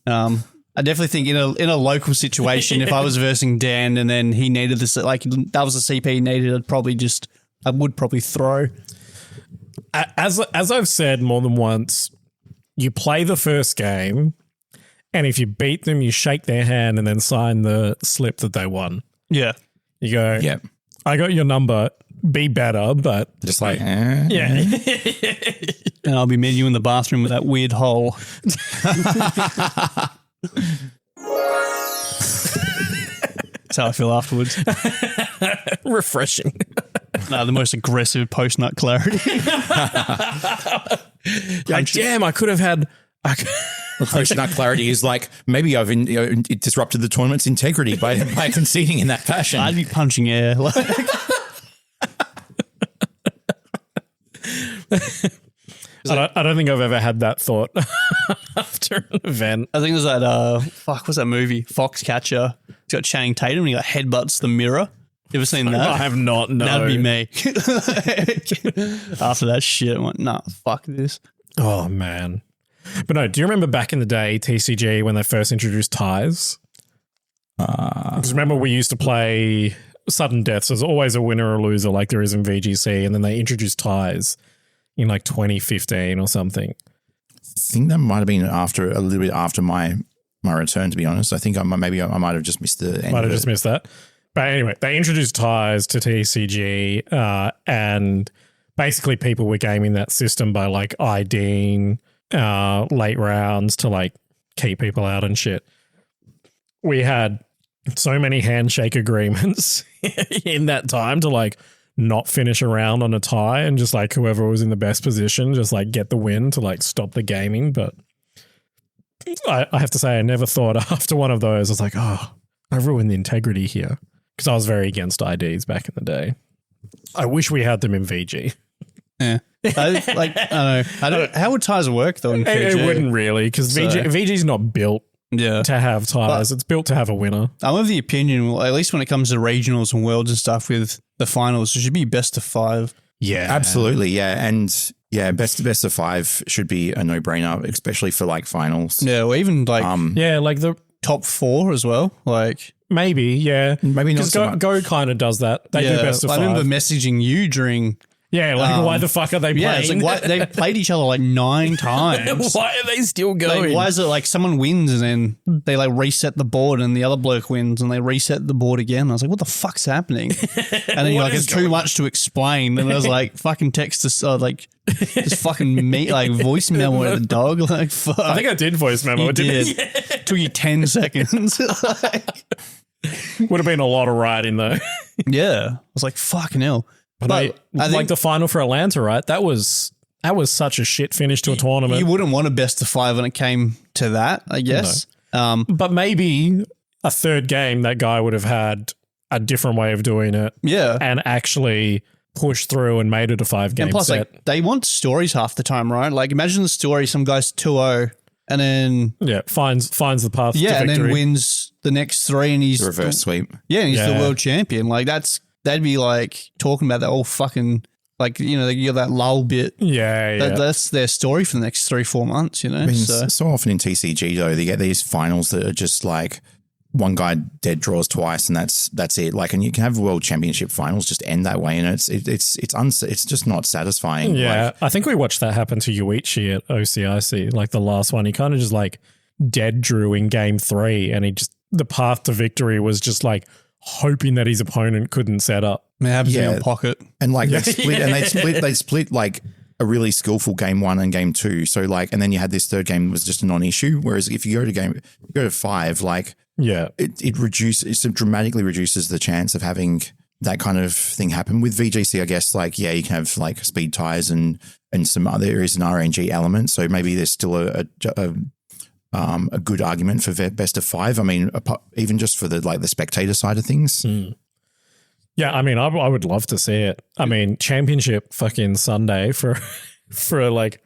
I definitely think in a local situation, if I was versing Dan and then he needed this, like that was a CP he needed, I would probably throw. As I've said more than once, you play the first game, and if you beat them, you shake their hand and then sign the slip that they won. Yeah. You go, yeah, I got your number, be better, but... Just like, yeah. And I'll be meeting you in the bathroom with that weird hole. That's how I feel afterwards. Refreshing. No, the most aggressive post-nut clarity. Damn, I could have had... Post-nut clarity is like, maybe I've disrupted the tournament's integrity by conceding in that fashion. I'd be punching air. I don't think I've ever had that thought after an event. I think there's that, what's that movie? Foxcatcher. It's got Channing Tatum and he headbutts the mirror. You ever seen that? I have not, no. That'd be me. After that shit, I went, nah, fuck this. Oh, man. But no, do you remember back in the day, TCG, when they first introduced ties? Because remember we used to play sudden deaths. There's always a winner or loser like there is in VGC, and then they introduced ties in like 2015 or something. I think that might have been a little bit after my return, to be honest. I think I might have just missed the end. Might have just missed that. But anyway, they introduced ties to TCG, and basically people were gaming that system by like IDing late rounds to like keep people out and shit. We had so many handshake agreements in that time to like not finish a round on a tie and just like whoever was in the best position just like get the win to like stop the gaming. But I have to say I never thought after one of those I was like, oh, I ruined the integrity here, because I was very against IDs back in the day. I wish we had them in VG. Yeah. I don't know. How would ties work though in VG? It wouldn't really, because VG's not built to have ties. It's built to have a winner. I'm of the opinion, well, at least when it comes to regionals and worlds and stuff with the finals, it should be best of 5. Yeah, absolutely. Yeah. And yeah, best of 5 should be a no-brainer, especially for like finals. Yeah. Or even like, like the top 4 as well. Like, maybe, yeah. Maybe not so much. Go kind of does that. They do best of 5. I remember messaging you during... Yeah, like why the fuck are they playing? Yeah, it's like why, they played each other like 9 times. Why are they still going? Like, why is it like someone wins and then they like reset the board and the other bloke wins and they reset the board again? I was like, what the fuck's happening? And then you're like, it's too much to explain. And I was like, fucking text us like just fucking like voice memo at the dog. Like, fuck. I think I did voice memo. You did. Yeah. Took you 10 seconds. Would have been a lot of writing though. Yeah. I was like, fucking hell. But I think like the final for Atlanta, right? That was such a shit finish to a tournament. You wouldn't want a best of 5 when it came to that, I guess. No. But maybe a third game, that guy would have had a different way of doing it. Yeah. And actually pushed through and made it a 5-game and plus, set. Like, they want stories half the time, right? Like, imagine the story, some guy's 2-0 and then... Yeah, finds the path to victory. Yeah, and then wins the next 3 and he's... The reverse sweep. Yeah, and he's the world champion. Like, that'd be like talking about that whole fucking, like, you know, you got that lull bit. Yeah. That's their story for the next 3-4 months, you know? I mean, so often in TCG, though, they get these finals that are just like one guy dead draws twice and that's it. Like, and you can have world championship finals just end that way, and it's just not satisfying. Yeah, like, I think we watched that happen to Yuichi at OCIC, like the last one. He kind of just like dead drew in game 3, and the path to victory was just like hoping that his opponent couldn't set up. It happens in your pocket. And like they split like a really skillful game 1 and game 2. So like, and then you had this third game that was just a non-issue. Whereas if you go to 5, like it dramatically reduces the chance of having that kind of thing happen. With VGC, I guess, like, yeah, you can have like speed ties and some other areas an RNG element. So maybe there's still a good argument for best of 5. I mean, even just for the spectator side of things. Yeah, I mean, I would love to see it. I mean, championship fucking Sunday for like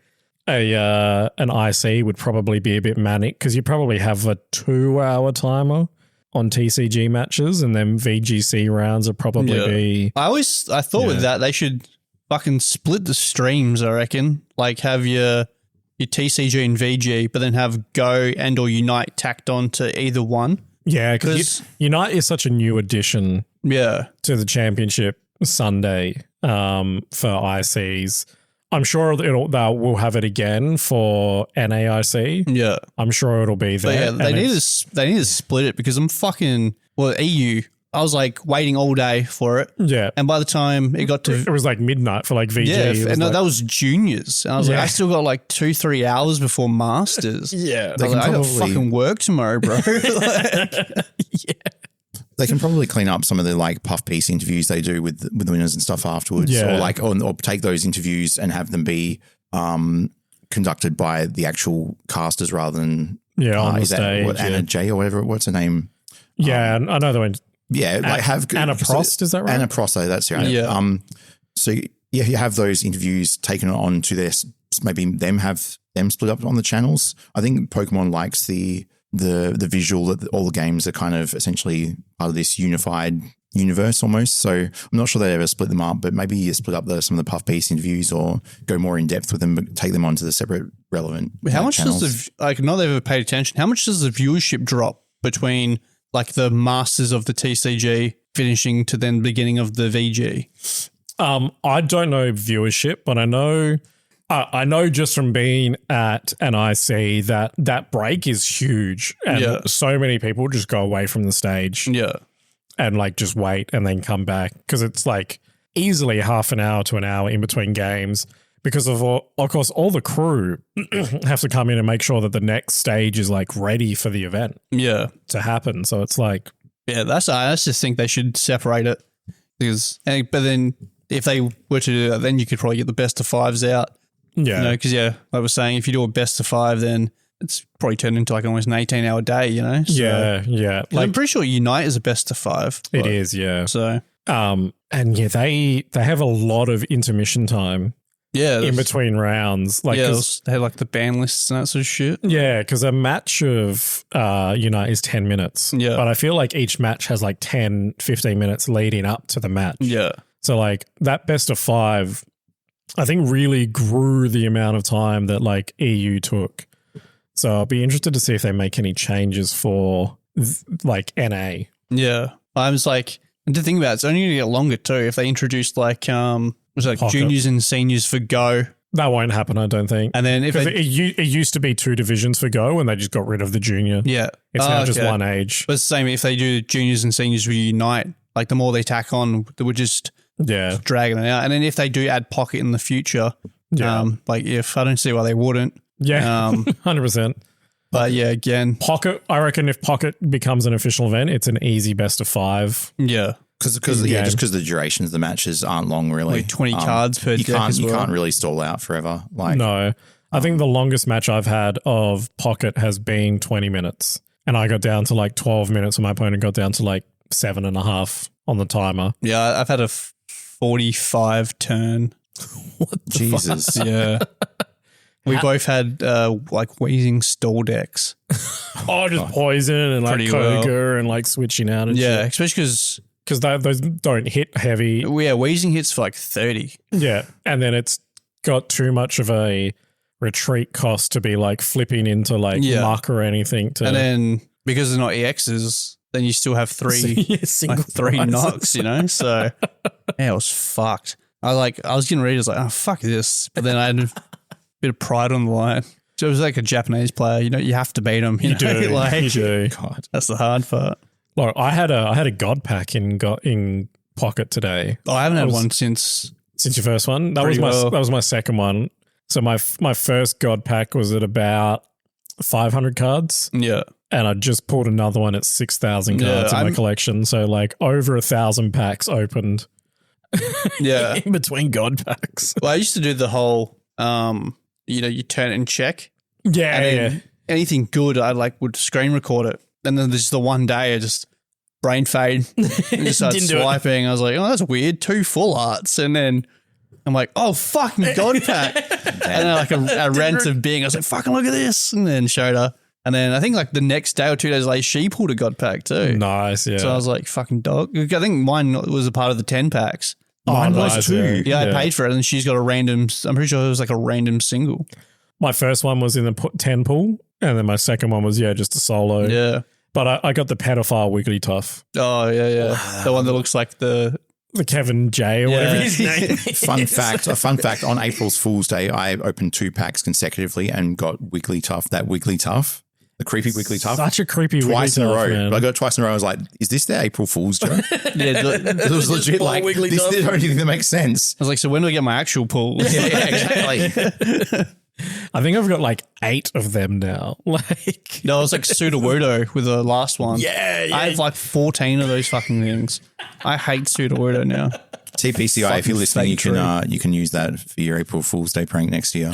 an IC would probably be a bit manic, because you probably have a 2-hour timer on TCG matches, and then VGC rounds would probably be. I thought with that they should fucking split the streams. I reckon, like, have your TCG and VG, but then have Go and or Unite tacked on to either one. Yeah, because Unite is such a new addition to the championship Sunday for ICs. I'm sure we'll have it again for NAIC. Yeah. I'm sure it'll be there. But yeah, they need to split it, because EU, I was like waiting all day for it. Yeah. And by the time it got to... It was like midnight for like VG. Yeah, that was juniors. And I was like, I still got like 2-3 hours before masters. Yeah. I got fucking work tomorrow, bro. They can probably clean up some of the like puff piece interviews they do with the winners and stuff afterwards. Yeah. Or take those interviews and have them be conducted by the actual casters rather than... on the stage. Anna J or whatever. What's her name? Yeah, I know the one. Yeah, Anna Prost, is that right? Anna Prost, that's right. Yeah. So you have those interviews taken on to their maybe them have them split up on the channels. I think Pokemon likes the visual that all the games are kind of essentially part of this unified universe almost. So I'm not sure they ever split them up, but maybe you split up some of the Puff Beast interviews or go more in depth with them, but take them onto the separate relevant How much channels. does not that I've ever paid attention, how much does the viewership drop between like the masters of the TCG finishing to then beginning of the VG? I don't know viewership, but I know just from being at an IC that break is huge, and so many people just go away from the stage, and like just wait and then come back because it's like easily half an hour to an hour in between games because of course all the crew have to come in and make sure that the next stage is like ready for the event to happen. So it's like I just think they should separate it but then if they were to do that, then you could probably get the best of fives out. Yeah. Because, like I was saying, if you do a best of five, then it's probably turned into like almost an 18-hour day, you know? So, yeah. Like, I'm pretty sure Unite is a best of five. It is, yeah. So, and yeah, they have a lot of intermission time in between rounds. Like, they have like the ban lists and that sort of shit. Yeah, because a match of Unite is 10 minutes. Yeah. But I feel like each match has like 10, 15 minutes leading up to the match. Yeah. So like that best of five, I think really grew the amount of time that like EU took. So I'll be interested to see if they make any changes for like NA. Yeah. I was like, and to think about it, it's only going to get longer too if they introduced like, juniors and seniors for Go. That won't happen, I don't think. And then if it used to be 2 divisions for Go and they just got rid of the junior. Yeah. It's now just one age. But it's the same if they do juniors and seniors reunite, like the more they tack on, they would just dragging it out. And then if they do add Pocket in the future, like if I don't see why they wouldn't. Yeah, 100%. But yeah, again, Pocket, I reckon if Pocket becomes an official event, it's an easy best of 5. Yeah. Just because the durations of the matches aren't long, really. Like 20 cards per deck as well. You can't really stall out forever. Like no. I think the longest match I've had of Pocket has been 20 minutes. And I got down to like 12 minutes and my opponent got down to like 7.5 on the timer. Yeah, I've had a 45 turn. What Jesus. Yeah. We both had like wheezing stall decks. Just poison and like Koga and like switching out and shit. Especially because those don't hit heavy. Yeah, wheezing hits for like 30. Yeah, and then it's got too much of a retreat cost to be like flipping into like muck or anything. And then because they're not EXs, then you still have 3 knocks, you know? So yeah, it was fucked. I was getting ready, I was like, oh, fuck this. But then I had a bit of pride on the line. So it was like a Japanese player, you know, you have to beat them. You do. Like, you do. God, that's the hard part. Look, I had a God pack in Pocket today. Oh, I haven't had one since your first one. That was my second one. So my first God pack was at about 500 cards. Yeah. And I just pulled another one at 6,000 cards in my collection. So like over 1,000 packs opened. Yeah. In between God packs. Well, I used to do the whole, you turn it and check. Yeah. And then anything good, I would screen record it. And then there's the one day I just brain fade and just started swiping. I was like, oh, that's weird. 2 full arts. And then I'm like, oh, fucking God pack. And then like a rant of being, I was like, fucking look at this. And then showed her. And then I think like the next day or 2 days later, she pulled a God pack too. Nice, yeah. So I was like, fucking dog. I think mine was a part of the 10 packs. Mine was too. Yeah, I paid for it. And she's got a random, I'm pretty sure it was like a random single. My first one was in the 10 pool. And then my second one was, just a solo. Yeah. But I got the pedophile Wigglytuff. Oh, yeah. The one that looks like the Kevin J or whatever his name is. Fun fact, on April's Fool's Day, I opened 2 packs consecutively and got Wigglytuff, that Wigglytuff. The creepy Wigglytuff. Such a creepy Wigglytuff. Twice in a row. Man. I got it twice in a row. I was like, is this the April Fool's joke? It was legit like, this is the only thing that makes sense. I was like, so when do I get my actual pools? Yeah, exactly. I think I've got like 8 of them now. No, it was like Sudowoodo with the last one. Yeah. I have like 14 of those fucking things. I hate Sudowoodo now. TPCI, if you're listening, you can use that for your April Fool's Day prank next year.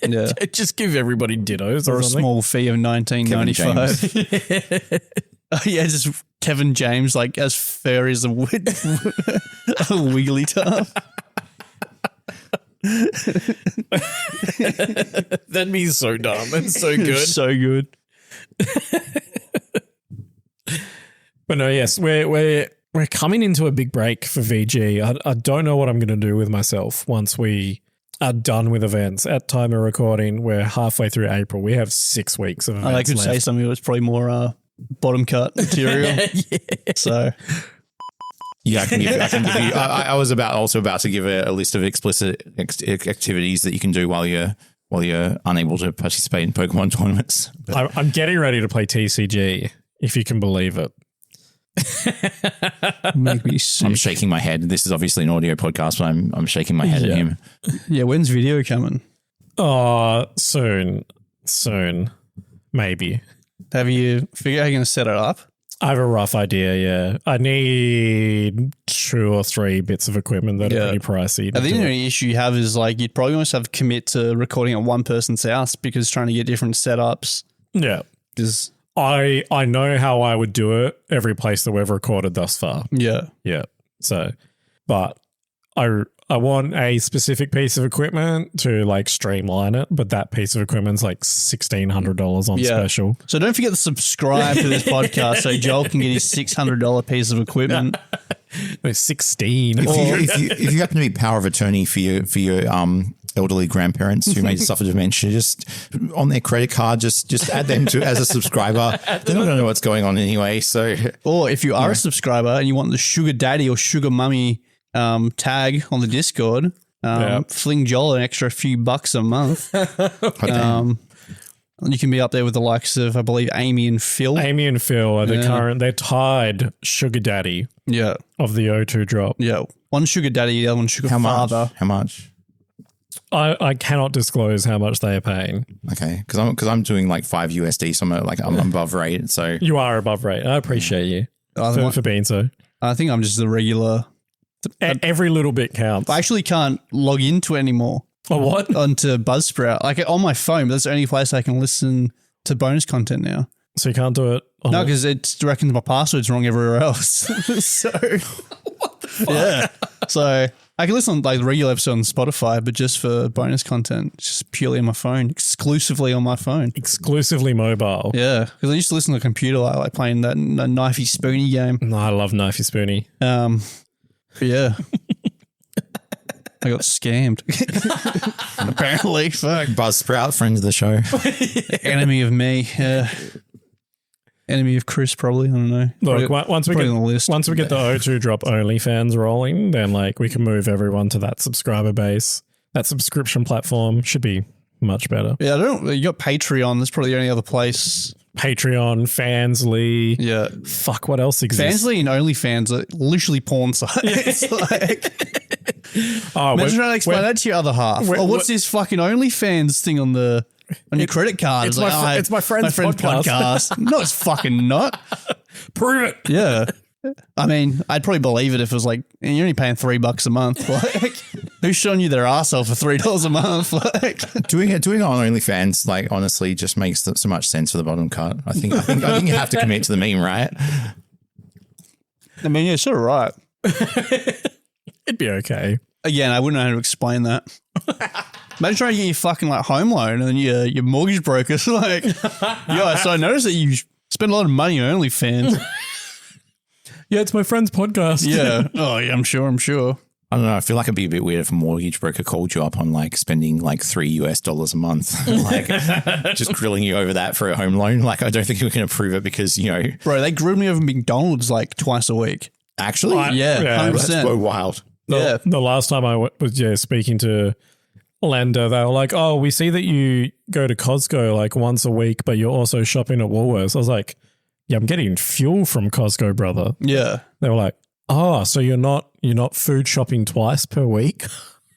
Yeah. Just give everybody dittos or a small fee of $19.95. Just Kevin James like as furry as a Wigglytuff. That'd be so dumb and so good. So good. But no, yes, we're coming into a big break for VG. I don't know what I'm going to do with myself once we are done with events. At time of recording, we're halfway through April. We have 6 weeks of events I could left. say something that was probably more bottom cut material. So Yeah, I can give you. I was also about to give a list of explicit activities that you can do while you're unable to participate in Pokemon tournaments. I'm getting ready to play TCG, if you can believe it. make me sick. I'm shaking my head. This is obviously an audio podcast, but I'm shaking my head at him. Yeah, when's video coming? Oh, soon, maybe. Have you figured out how you're going to set it up? I have a rough idea, yeah. I need 2 or 3 bits of equipment that are pretty pricey. I think the only issue you have is like you'd probably almost have to commit to recording at one person's house because trying to get different setups. Yeah. Is I know how I would do it every place that we've recorded thus far. Yeah. So, but I want a specific piece of equipment to like streamline it, but that piece of equipment's like $1,600 on special. So don't forget to subscribe to this podcast so Joel can get his $600 piece of equipment. It's 16. If you happen to be power of attorney for your elderly grandparents who may suffer dementia, just on their credit card, just add them to as a subscriber. They're not going to know what's going on anyway. So, or if you are a subscriber and you want the sugar daddy or sugar mummy tag on the Discord, fling Joel an extra few bucks a month. You can be up there with the likes of, I believe, Amy and Phil. Amy and Phil are they're tied sugar daddy of the O2 drop. Yeah. One sugar daddy, the other one sugar father. How much? I cannot disclose how much they are paying. Okay, because I'm doing like $5 USD, so I'm above rate. So you are above rate. I appreciate you for being so. I think I'm just the regular. Every little bit counts. I actually can't log into it anymore. Oh, what? Onto Buzzsprout. Like on my phone, but that's the only place I can listen to bonus content now. So you can't do it? No, because it reckons my password's wrong everywhere else. So what the fuck? Yeah. So I can listen to like regular episode on Spotify, but just for bonus content, it's just purely on my phone, exclusively on my phone. Exclusively mobile. Yeah, because I used to listen to the computer like playing that knifey spoony game. No, I love knifey spoony. Yeah. I got scammed. Apparently, fuck. Buzzsprout, friend of the show. Enemy of me. Enemy of Chris, probably. I don't know. Look, once we get the O2 drop OnlyFans rolling, then like we can move everyone to that subscriber base. That subscription platform should be much better. Yeah, you got Patreon. That's probably the only other place. Patreon, Fansly. Yeah. Fuck, what else exists? Fansly and OnlyFans are literally porn sites. Imagine trying to explain that to your other half. What's this fucking OnlyFans thing on your credit card? It's my friend's podcast. No, it's fucking not. Prove it. Yeah. I mean, I'd probably believe it if it was like, you're only paying $3 a month. Like, who's showing you their arsehole for $3 a month? Like, doing it on OnlyFans, like honestly, just makes so much sense for the bottom cut. I think you have to commit to the meme, right? I mean, you're sort of right. It'd be okay. Again, I wouldn't know how to explain that. Imagine trying to get your fucking like home loan and then your mortgage broker's like, yeah, so I noticed that you spend a lot of money on OnlyFans. Yeah, it's my friend's podcast. Yeah. Oh, yeah, I'm sure. I don't know. I feel like it'd be a bit weird if a mortgage broker called you up on like spending like $3 a month, like just grilling you over that for a home loan. Like, I don't think we can approve it because, Bro, they grilled me over McDonald's like twice a week. Actually? Yeah, 100%. That's so wild. The last time I was speaking to Lender, they were like, oh, we see that you go to Costco like once a week, but you're also shopping at Woolworths. I was like, yeah, I'm getting fuel from Costco, brother. Yeah. They were like, oh, so you're not food shopping twice per week?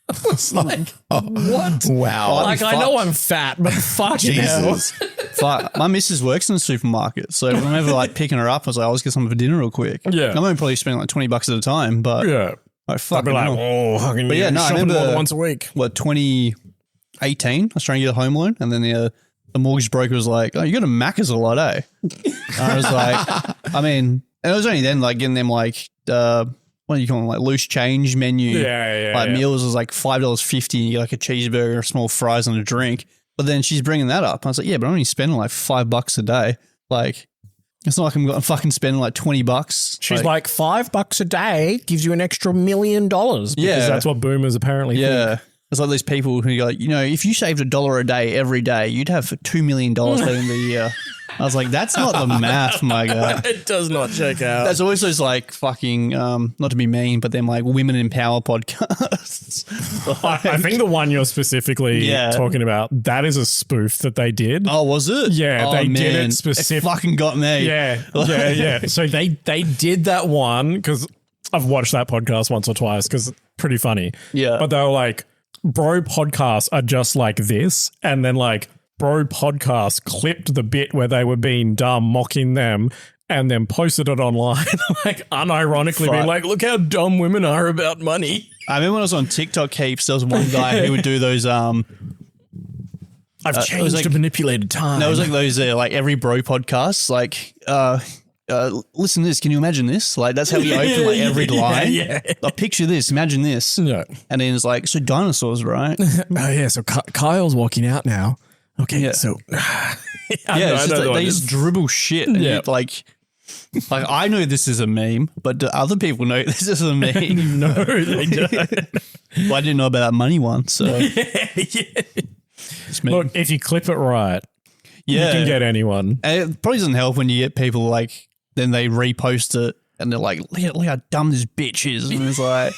I was like, what? Wow. Like, I know I'm fat, but fucking Jesus. Fuck. My missus works in the supermarket, so whenever like picking her up, I was like, I'll just get something for dinner real quick. Yeah. I'm only probably spending like $20 at a time, but yeah. Like, fuck. I'd be like, oh, fucking but yeah, no, I remember more than once a week. What, 2018? I was trying to get a home loan, and then the mortgage broker was like, oh, you got a Macca's a lot, eh? And I was like, I mean, and it was only then like getting them like what do you call them, like loose change menu. Like meals was like $5.50 and you get like a cheeseburger, small fries and a drink. But then she's bringing that up. I was like, yeah, but I'm only spending like $5 a day. Like, it's not like I'm fucking spending like $20. She's like $5 a day gives you an extra $1 million because that's what boomers apparently think. It's like these people who go, like, if you saved $1 a day every day, you'd have $2 million by the end of the year. I was like, that's not the math, my guy. It does not check out. There's always those like fucking, not to be mean, but then like women in power podcasts. I think the one you're specifically talking about, that is a spoof that they did. Oh, was it? Yeah, they did it specifically. It fucking got me. Yeah. So they did that one because I've watched that podcast once or twice because it's pretty funny. Yeah. But they were like, bro podcasts are just like this. And then like bro podcasts clipped the bit where they were being dumb, mocking them, and then posted it online, like unironically being like, look how dumb women are about money. I remember when I was on TikTok heaps, there was one guy who would do those, I've changed to manipulated time. No, it was like those, like every bro podcasts, like, listen to this. Can you imagine this? Like, that's how we open like every line. Like, picture this. Imagine this. Yeah. And then it's like, so dinosaurs, right? So Kyle's walking out now. Okay, so they just dribble shit. And like I know this is a meme, but do other people know this is a meme? No, they don't. Well, I didn't know about that money one. So look, if you clip it right, you can get anyone. And it probably doesn't help when you get people like then they repost it and they're like, look how dumb this bitch is, and it's like,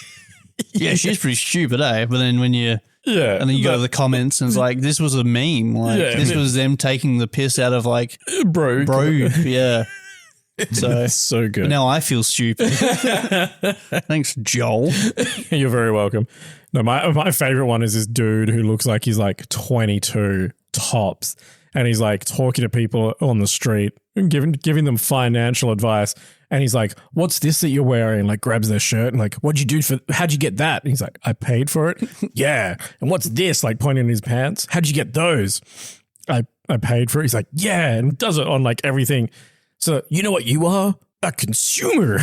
yeah, she's pretty stupid, eh? But then when you and then you go to the comments and it's like, this was a meme. Like, this was them taking the piss out of like, bro. Yeah. So, so good. Now I feel stupid. Thanks, Joel. You're very welcome. No, my favorite one is this dude who looks like he's like 22 tops. And he's like talking to people on the street and giving them financial advice. And he's like, what's this that you're wearing? Like grabs their shirt and like, how'd you get that? And he's like, I paid for it. Yeah. And what's this? Like pointing in his pants. How'd you get those? I paid for it. He's like, yeah. And does it on like everything. So you know what you are? A consumer.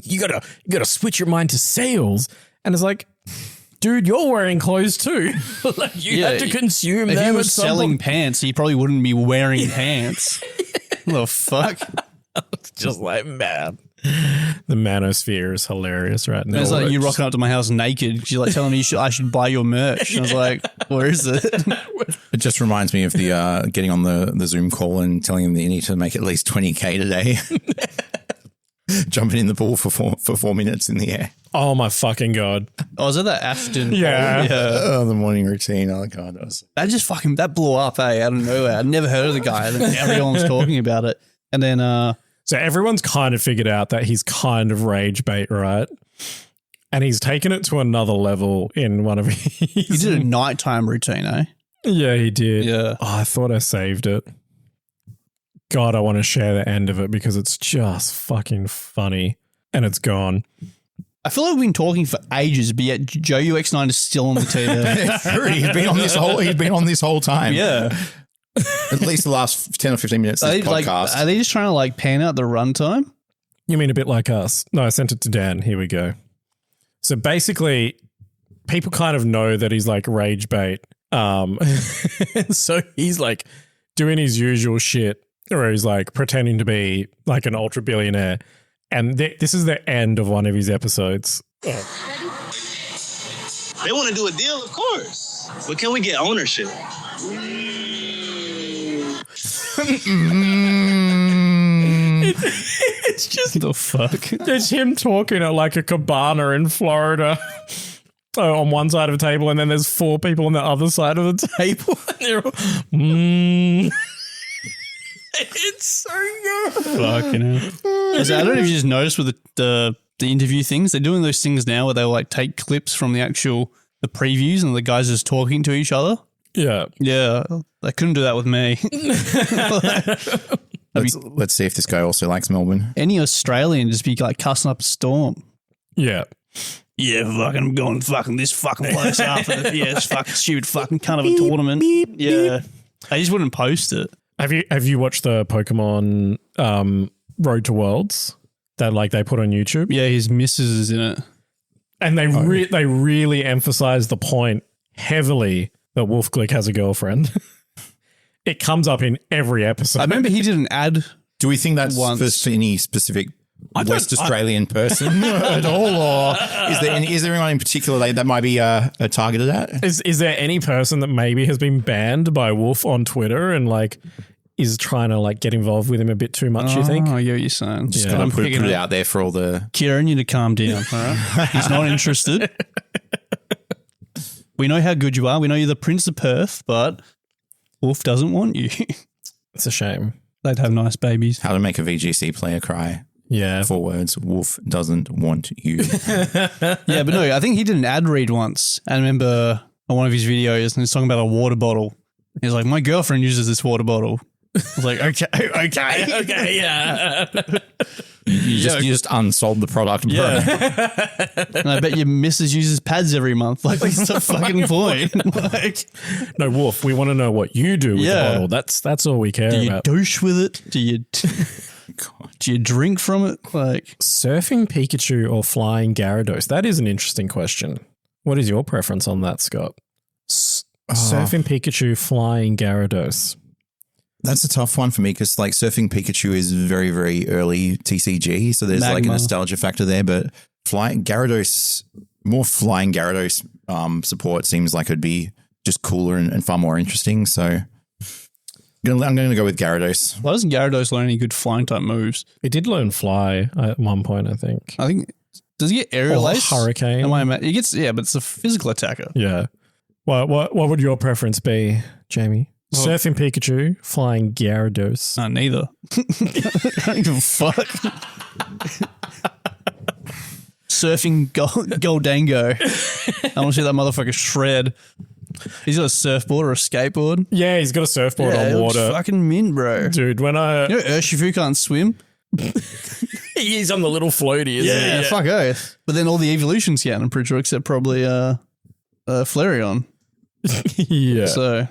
you gotta switch your mind to sales. And it's like, dude, you're wearing clothes too. Like you have to consume them. If he was selling pants, he probably wouldn't be wearing pants. What the fuck? It's just like, man. The manosphere is hilarious right now. It's like you rocking up to my house naked. She's like telling me I should buy your merch. And I was like, where is it? It just reminds me of the getting on the Zoom call and telling them that you need to make at least 20K today. Jumping in the pool for 4 minutes in the air. Oh my fucking God. Oh, was it that Ashton? Yeah. Oh, the morning routine. Oh God. That blew up, out of nowhere. I'd never heard of the guy. And then everyone was talking about it. And then, so everyone's kind of figured out that he's kind of rage bait, right? And he's taken it to another level in one of his. He did a nighttime routine, eh? Yeah, he did. Yeah. Oh, I thought I saved it. God, I want to share the end of it because it's just fucking funny and it's gone. I feel like we've been talking for ages, but yet Joe UX9 is still on the TV. He's been on this whole time. Yeah. At least the last 10 or 15 minutes of this podcast. Are they just trying to like pan out the runtime? You mean a bit like us? No, I sent it to Dan. Here we go. So basically, people kind of know that he's like rage bait. So he's like doing his usual shit where he's like pretending to be like an ultra billionaire. And this is the end of one of his episodes. They want to do a deal, of course. But can we get ownership? It's just the fuck. It's him talking at like a cabana in Florida on one side of the table, and then there's 4 people on the other side of the table. And they're all, It's so good. Fucking hell. I don't know if you just noticed with the interview things, they're doing those things now where they'll like take clips from the previews and the guys just talking to each other. Yeah. Yeah. They couldn't do that with me. Let's see if this guy also likes Melbourne. Any Australian just be like cussing up a storm. Yeah. Yeah, fucking I'm going fucking this fucking place after this fucking stupid fucking cunt of a tournament. Beep, yeah. Beep. They just wouldn't post it. Have you watched the Pokemon Road to Worlds? that like they put on YouTube. Yeah, his missus is in it. And they really emphasize the point heavily that Wolf Glick has a girlfriend. It comes up in every episode. I remember he did an ad. Do we think that's for any specific West Australian person at all, or is there anyone in particular that might be targeted at? Is there any person that maybe has been banned by Wolf on Twitter and like is trying to like get involved with him a bit too much? You think? Oh, I get what you're saying. Just gotta put it out there for all the. Kira, you need to calm down. All right, he's not interested. We know how good you are. We know you're the Prince of Perth, but Wolf doesn't want you. It's a shame. They'd have nice babies. How to make a VGC player cry. Yeah. 4 words. Wolf doesn't want you. Yeah, but no, I think he did an ad read once. I remember on one of his videos, and he's talking about a water bottle. He's like, my girlfriend uses this water bottle. I was like, okay, yeah. You just unsold the product, bro. Yeah. And I bet your missus uses pads every month. Like, what's the fucking point? Like, no, Wolf, we want to know what you do with the bottle. That's all we care about. Do you douche with it? Do you drink from it? Like surfing Pikachu or flying Gyarados? That is an interesting question. What is your preference on that, Scott? Surfing Pikachu, flying Gyarados. That's a tough one for me because like surfing Pikachu is very, very early TCG. So there's like a nostalgia factor there, but flying Gyarados support seems like it'd be just cooler and far more interesting. So I'm going to go with Gyarados. Why doesn't Gyarados learn any good flying type moves? It did learn fly at one point, I think. Does he get aerial ace? Hurricane. He gets, but it's a physical attacker. Yeah. What would your preference be, Jamie? Well, surfing Pikachu, flying Gyarados. Neither. I don't give a fuck. Surfing Goldango. I want to see that motherfucker shred. He's got a surfboard or a skateboard. Yeah, he's got a surfboard on water. Fucking mint, bro. Dude, when I... You know Urshifu can't swim? He's on the little floaty, isn't he? Yeah, fuck oath. But then all the evolutions can, I'm pretty sure, except probably Flareon. Yeah. So...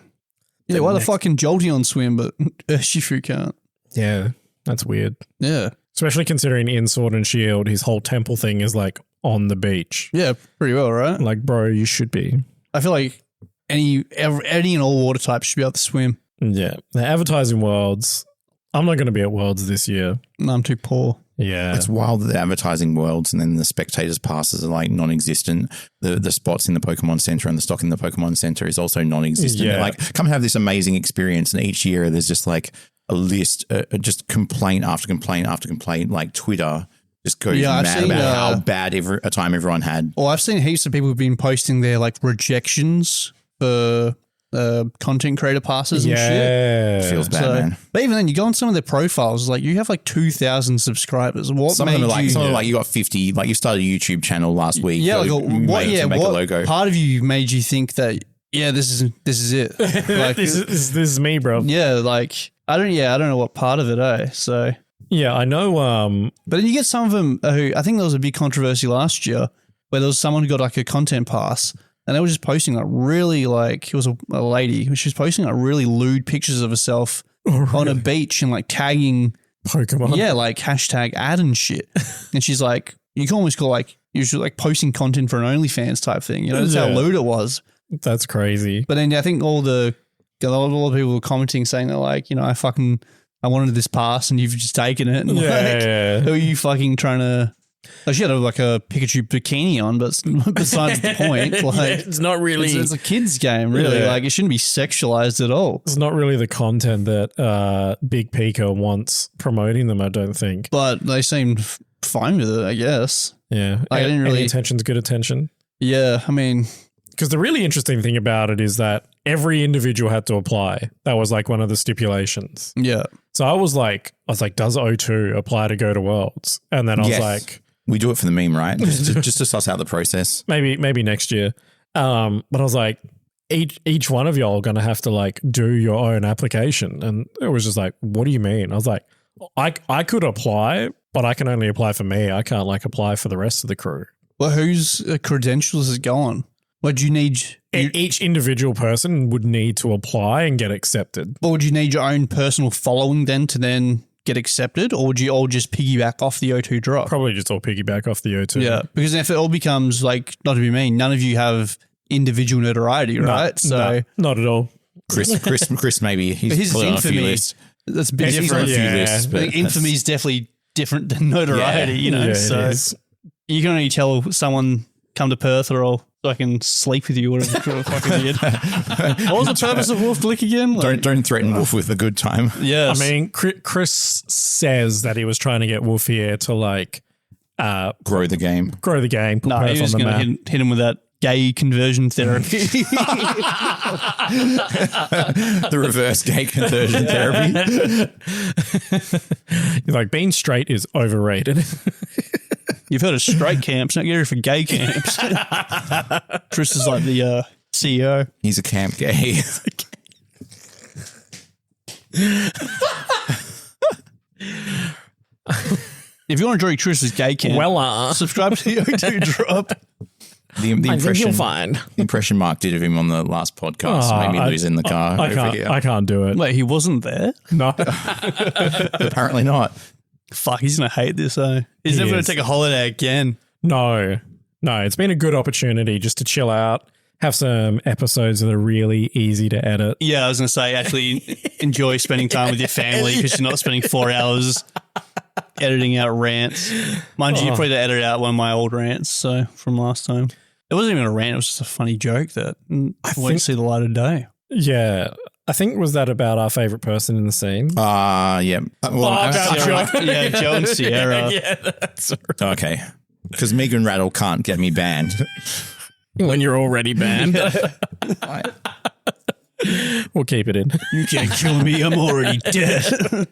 Yeah, why the fuck can Jolteon swim, but Urshifu can't? Yeah, that's weird. Yeah. Especially considering in Sword and Shield, his whole temple thing is like on the beach. Yeah, pretty well, right? Like, bro, you should be. I feel like any and all water types should be able to swim. Yeah. The advertising Worlds, I'm not going to be at Worlds this year. No, I'm too poor. Yeah. It's wild that the advertising Worlds and then the spectators passes are like non-existent. The spots in the Pokemon Center and the stock in the Pokemon Center is also non-existent. Yeah. They're like, come have this amazing experience. And each year there's just like a list, just complaint after complaint after complaint. Like Twitter just goes mad about how bad a time everyone had. Well, I've seen heaps of people who've been posting their like rejections for content creator passes and shit. Feels bad, man. But even then, you go on some of their profiles, like you have like 2,000 subscribers. Some of them are like you got 50, like you started a YouTube channel last week. Yeah, like what a logo. Part of you made you think that, this is it. Like this is me, bro. Yeah, like I don't know what part of it, So yeah, I know. But then you get some of them who, I think there was a big controversy last year where there was someone who got like a content pass. And they were just posting like really like, it was a lady, she was posting like really lewd pictures of herself on a beach and like tagging Pokemon. Yeah, like hashtag ad and shit. And she's like, you can almost call like, usually like posting content for an OnlyFans type thing. You know, that's how lewd it was. That's crazy. But then I think a lot of people were commenting saying that like, I wanted this pass and you've just taken it. And who are you fucking trying to... Like she had like a Pikachu bikini on, but besides the point, like it's not really. It's a kid's game, really. Yeah. Like it shouldn't be sexualized at all. It's not really the content that Big Pika wants promoting them, I don't think. But they seemed fine with it, I guess. Yeah, I didn't really. Any attention's good attention. Yeah, I mean, because the really interesting thing about it is that every individual had to apply. That was like one of the stipulations. Yeah. So I was like, does O2 apply to go to Worlds? And then I was like. We do it for the meme, right? just to suss out the process. Maybe next year. But I was like, each one of y'all are going to have to like do your own application. And it was just like, what do you mean? I was like, I could apply, but I can only apply for me. I can't like apply for the rest of the crew. Well, whose credentials is it go on? What do you need? Each individual person would need to apply and get accepted. Or would you need your own personal following then to then get accepted, or would you all just piggyback off the O2 drop? Probably just all piggyback off the O2. Yeah, because if it all becomes like, not to be mean, none of you have individual notoriety, right? No, not at all. Chris, maybe he's his pulling on a few infamy, lists. that's a bit He's on a different. few Yeah. lists, I but think infamy is definitely different than notoriety, you know. Yeah, it so is. you can only tell someone come to Perth or so I can sleep with you, whatever the fuck I did. What was the purpose of Wolf Blick again? Like, don't threaten Wolf with a good time. yes. I mean, Chris says that he was trying to get Wolf here to like Grow the game. grow the game, put no, Perth he was on the going map. to hit him with that gay conversion therapy. The reverse gay conversion therapy. He's like, being straight is overrated. You've heard of straight camps, not get it for gay camps. Chris is like the CEO. He's a camp gay. If you want to join Chris's gay camp, subscribe to the O2 drop. The I think impression you'll find. the impression Mark did of him on the last podcast made me lose in the car. I can't do it. Wait, he wasn't there? No. Apparently not. Fuck, he's going to hate this, though. He's never going is. to take a holiday again. No. It's been a good opportunity just to chill out, have some episodes that are really easy to edit. Yeah, I was going to say, actually enjoy spending time with your family because you're not spending 4 hours editing out rants. Mind you, you probably edited out one of my old rants from last time. It wasn't even a rant. It was just a funny joke that won't see the light of day. Yeah. I think was that about our favorite person in the scene? Yeah. about Joe. Yeah, Joe and Sierra. Yeah, that's Okay. Because Megan Rattle can't get me banned. when you're already banned. We'll keep it in. You can't kill me. I'm already dead.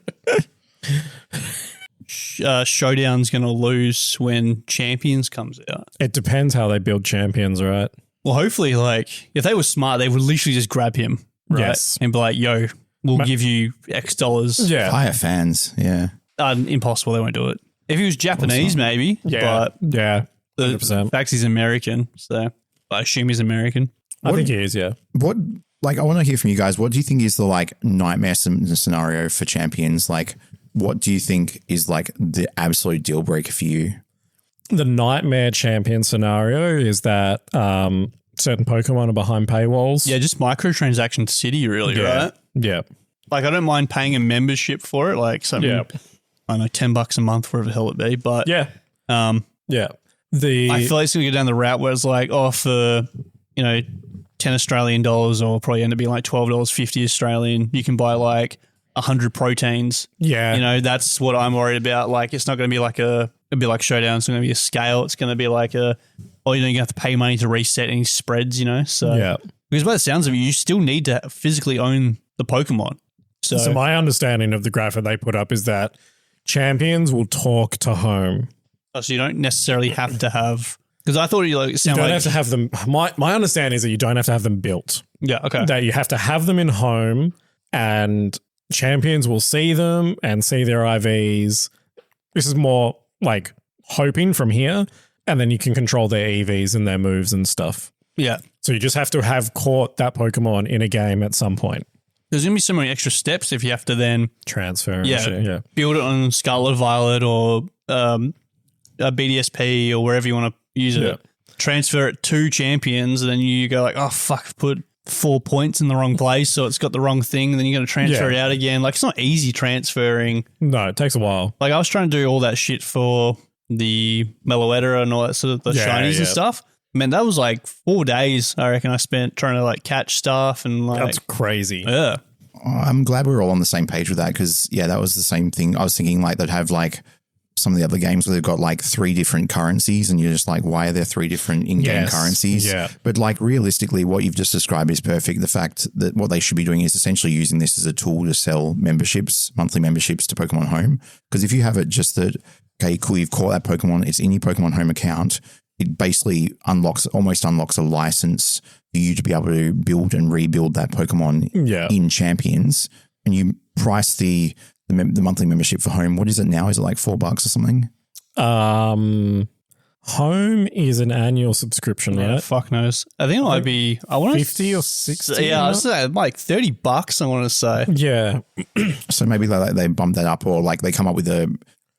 Showdown's going to lose when Champions comes out. It depends how they build champions, right? Well, hopefully, like, if they were smart, they would literally just grab him, right? Yes. And be like, yo, we'll give you X dollars. Yeah. Hire fans. Yeah. Impossible. They won't do it. If he was Japanese, maybe. Yeah. But Yeah. the 100%. fact he's American, so I assume he's American. I think he is, yeah. What, like, I want to hear from you guys. What do you think is the, like, nightmare scenario for champions? Like, what do you think is, like, the absolute deal breaker for you? The nightmare champion scenario is that certain Pokemon are behind paywalls. Yeah, just microtransaction city, really, right? Yeah. Like, I don't mind paying a membership for it, like something, Yeah. I don't know, $10 a month, whatever the hell it be. But Yeah. yeah, Yeah. I feel like it's going to go down the route where it's like, for, 10 Australian dollars, or probably end up being like $12.50 Australian, you can buy like 100 proteins. Yeah. That's what I'm worried about. Like, it's not going to be like it'll be like Showdown. It's going to be a scale. It's going to be like you're going to have to pay money to reset any spreads, So, Yeah. because by the sounds of it, you still need to physically own the Pokemon. So my understanding of the graphic they put up is that champions will talk to home. So you don't necessarily have to have, because I thought it You sounded don't like, have to have them. My understanding is that you don't have to have them built. yeah, okay. That you have to have them in home, and champions will see them and see their IVs. This is more like hoping from here, and then you can control their EVs and their moves and stuff. Yeah. So you just have to have caught that Pokemon in a game at some point. There's going to be so many extra steps if you have to then Transfer. and Yeah. shit, yeah. build it on Scarlet Violet or a BDSP or wherever you want to use it. Yeah. Transfer it to champions, and then you go like, oh, fuck, put 4 points in the wrong place, so it's got the wrong thing, and then you're going to transfer Yeah. it out again. Like, it's not easy transferring. No, it takes a while. Like, I was trying to do all that shit for the Meloetta and all that sort of the Yeah, shinies and yeah. stuff. Man, that was like 4 days, I reckon, I spent trying to like catch stuff and like, That's crazy. yeah. I'm glad we're all on the same page with that because, yeah, that was the same thing. I was thinking like they'd have like some of the other games where they've got like 3 different currencies and you're just like, why are there 3 different in-game Yes, currencies? yeah. But like realistically, what you've just described is perfect. The fact that what they should be doing is essentially using this as a tool to sell memberships, monthly memberships to Pokemon Home. Because if you have it just that, okay, cool, you've caught that Pokemon, it's in your Pokemon Home account, it basically almost unlocks a license for you to be able to build and rebuild that Pokemon Yeah. in Champions. And you price the monthly membership for Home. What is it now? Is it like $4 or something? Home is an annual subscription, Yeah, right? fuck knows. I think it might be. I want 50 or 60? Yeah, I was saying like $30. I want to say. Yeah. So maybe they bump that up, or like they come up with a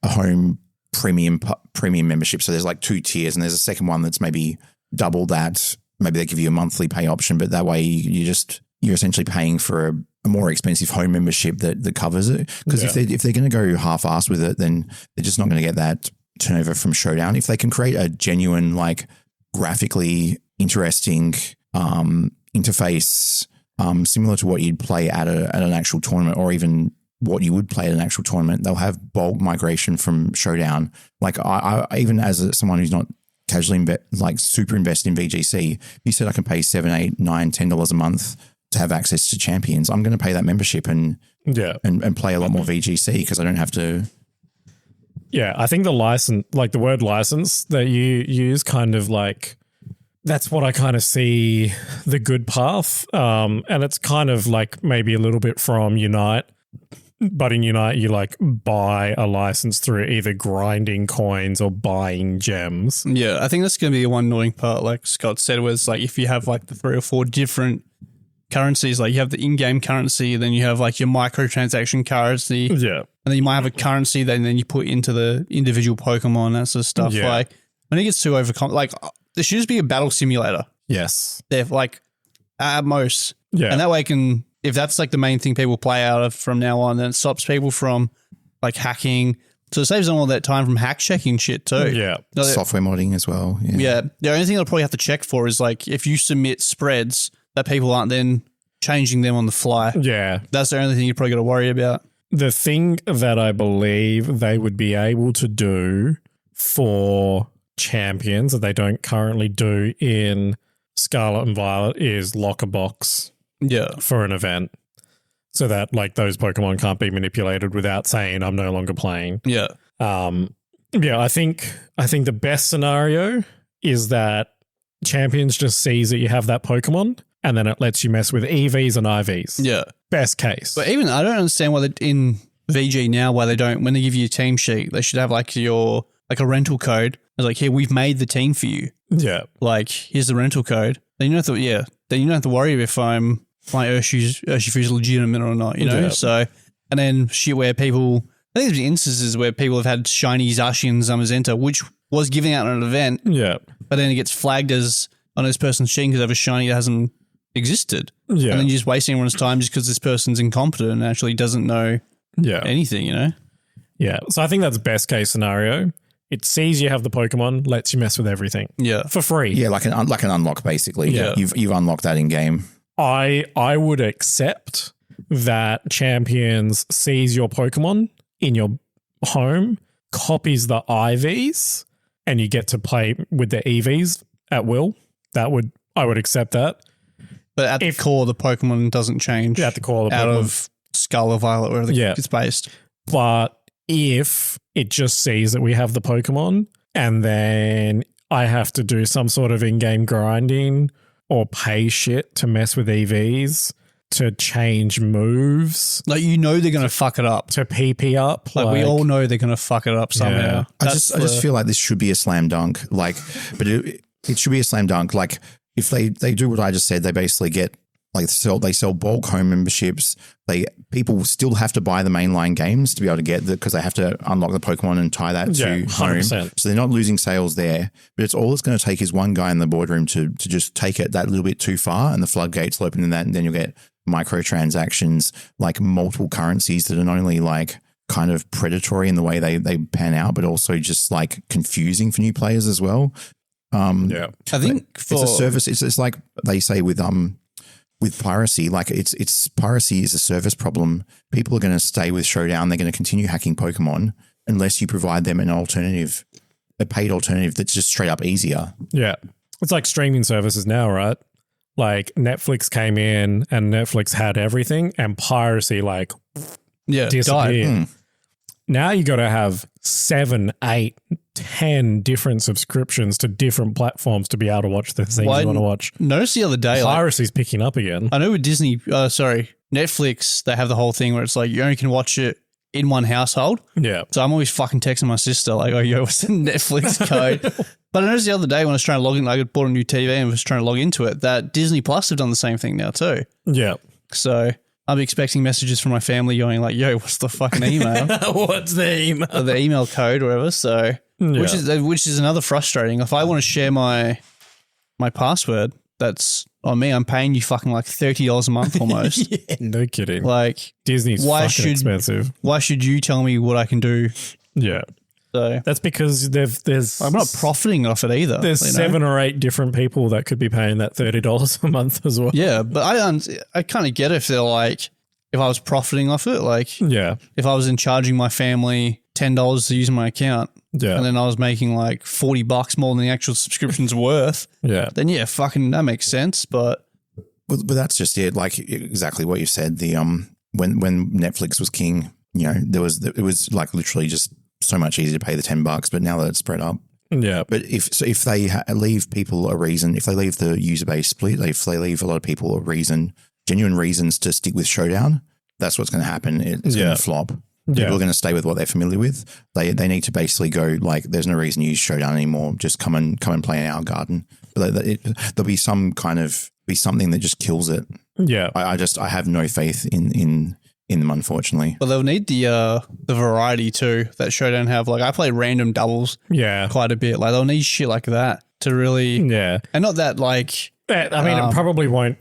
home premium membership. So there's like 2 tiers, and there's a second one that's maybe double that. Maybe they give you a monthly pay option, but that way you're essentially paying for a more expensive home membership that covers it. Because if they're going to go half-assed with it, then they're just not going to get that turnover from Showdown. If they can create a genuine, like, graphically interesting interface similar to what you'd play at an actual tournament, or even what you would play at an actual tournament, they'll have bulk migration from Showdown. Like I even as someone who's not casually super invested in VGC, you said I can pay $7, $8, $9, $10 a month to have access to champions. I'm going to pay that membership and play a lot more VGC because I don't have to. Yeah, I think the license, like the word license that you use, kind of like that's what I kind of see the good path. And it's kind of like maybe a little bit from Unite, but in Unite you like buy a license through either grinding coins or buying gems. Yeah, I think that's going to be the one annoying part, like Scott said, was like if you have like the 3 or 4 different currencies, like you have the in-game currency, then you have like your microtransaction currency. Yeah. And then you might have a currency that then you put into the individual Pokemon, that sort of stuff. Yeah. Like when it gets too overcome, like there should just be a battle simulator. Yes. They're like at most. Yeah. And that way if that's like the main thing people play out of from now on, then it stops people from like hacking. So it saves them all that time from hack checking shit too. Yeah. Software modding as well. Yeah. The only thing they'll probably have to check for is like if you submit spreads that people aren't then changing them on the fly. Yeah. That's the only thing you probably got to worry about. The thing that I believe they would be able to do for champions that they don't currently do in Scarlet and Violet is lock a box for an event so that like those Pokemon can't be manipulated without saying I'm no longer playing. Yeah. I think the best scenario is that champions just sees that you have that Pokemon and then it lets you mess with EVs and IVs. Yeah. Best case. But even I don't understand why in VG now why they don't, when they give you a team sheet, they should have like a rental code. It's like, here, we've made the team for you. Yeah. Like, here's the rental code. Then you don't have to worry if my Urshifu's legitimate or not, you know? Yeah. So, and then shit where people, I think there's instances where people have had shiny Zashi and Zamazenta, which was giving out an event. Yeah. But then it gets flagged as, on this person's cheating because they have a shiny that hasn't existed. Yeah. And then you're just wasting everyone's time just because this person's incompetent and actually doesn't know anything, you know? Yeah. So I think that's best case scenario. It sees you have the Pokemon, lets you mess with everything. Yeah. For free. Yeah, like an unlock basically. Yeah. You've unlocked that in game. I would accept that Champions sees your Pokemon in your home, copies the IVs, and you get to play with the EVs at will. I would accept that. But at the core, the Pokemon doesn't change. At the core of the out Pokemon. of Skull or Violet, wherever it's based. But if it just sees that we have the Pokemon and then I have to do some sort of in-game grinding or pay shit to mess with EVs, to change moves. Like, you know they're going to fuck it up. To PP up. Like we all know they're going to fuck it up somehow. Yeah. I just feel like this should be a slam dunk. Like, but it should be a slam dunk. Like, if they do what I just said, they basically get like they sell bulk home memberships. People still have to buy the mainline games to be able to get because they have to unlock the Pokemon and tie that to home. 100%. So they're not losing sales there. But it's all it's going to take is one guy in the boardroom to just take it that little bit too far, and the floodgates will open in that, and then you'll get microtransactions, like multiple currencies that are not only like kind of predatory in the way they pan out, but also just like confusing for new players as well. I think it's a service. It's like they say with piracy, like it's piracy is a service problem. People are going to stay with Showdown. They're going to continue hacking Pokemon unless you provide them an alternative, a paid alternative that's just straight up easier. Yeah. It's like streaming services now, right? Like Netflix came in and Netflix had everything and piracy disappeared. Now you got to have 7, 8, 10 different subscriptions to different platforms to be able to watch the things you want to watch. Notice the other day, piracy's picking up again. I know with Netflix, they have the whole thing where it's like you only can watch it in one household. Yeah. So I'm always fucking texting my sister like, oh, yo, what's the Netflix code? But I noticed the other day when I was trying to log in, I bought a new TV and was trying to log into it, that Disney Plus have done the same thing now too. Yeah. So I'm expecting messages from my family going like, yo, what's the fucking email? What's the email? Or the email code or whatever. So, which is another frustrating. If I want to share my password, that's on me. I'm paying you fucking like $30 a month almost. Yeah, no kidding. Like Disney's fucking expensive. Why should you tell me what I can do? Yeah. So that's because there's I'm not profiting off it either. There's 7 or 8 different people that could be paying that $30 a month as well. Yeah, but I kind of get it if they're like, if I was profiting off it, like if I was in charging my family $10 to use my account, and then I was making like $40 more than the actual subscription's worth, then fucking that makes sense. But that's just it. Like exactly what you said. The when Netflix was king, it was like literally just so much easier to pay the $10, but now that it's spread up. Yeah. But if they leave people a reason, if they leave the user base split, if they leave a lot of people a reason, genuine reasons to stick with Showdown, that's what's going to happen. It's going to flop. People are going to stay with what they're familiar with. They need to basically go like, there's no reason to use Showdown anymore. Just come and play in our garden. But there'll be something that just kills it. Yeah. I have no faith in them, unfortunately. But they'll need the variety too that Showdown have. Like I play random doubles quite a bit. Like they'll need shit like that to really and not that like I mean it probably won't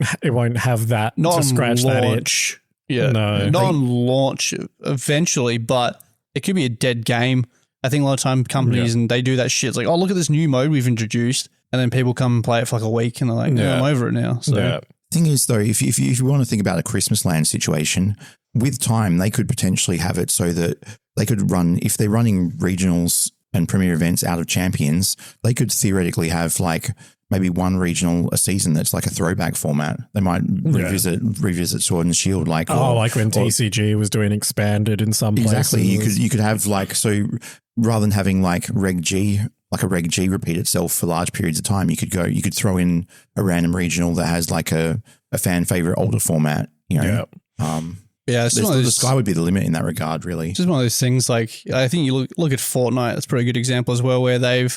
have that not to scratch launch, that itch. Yeah. No. Not on launch eventually, but it could be a dead game. I think a lot of time companies and they do that shit. It's like, oh, look at this new mode we've introduced, and then people come and play it for like a week and they're like, I'm over it now. So thing is though, if you want to think about a Christmas land situation, with time, they could potentially have it so that they could run, if they're running regionals and premier events out of champions, they could theoretically have like maybe one regional a season that's like a throwback format. They might revisit Sword and Shield, like like when TCG was doing expanded in some places. Exactly. You could have like, so rather than having like Reg G repeat itself for large periods of time, you could throw in a random regional that has like a fan favorite older format. The sky would be the limit in that regard, really. Just one of those things. Like I think you look at Fortnite. That's a pretty good example as well, where they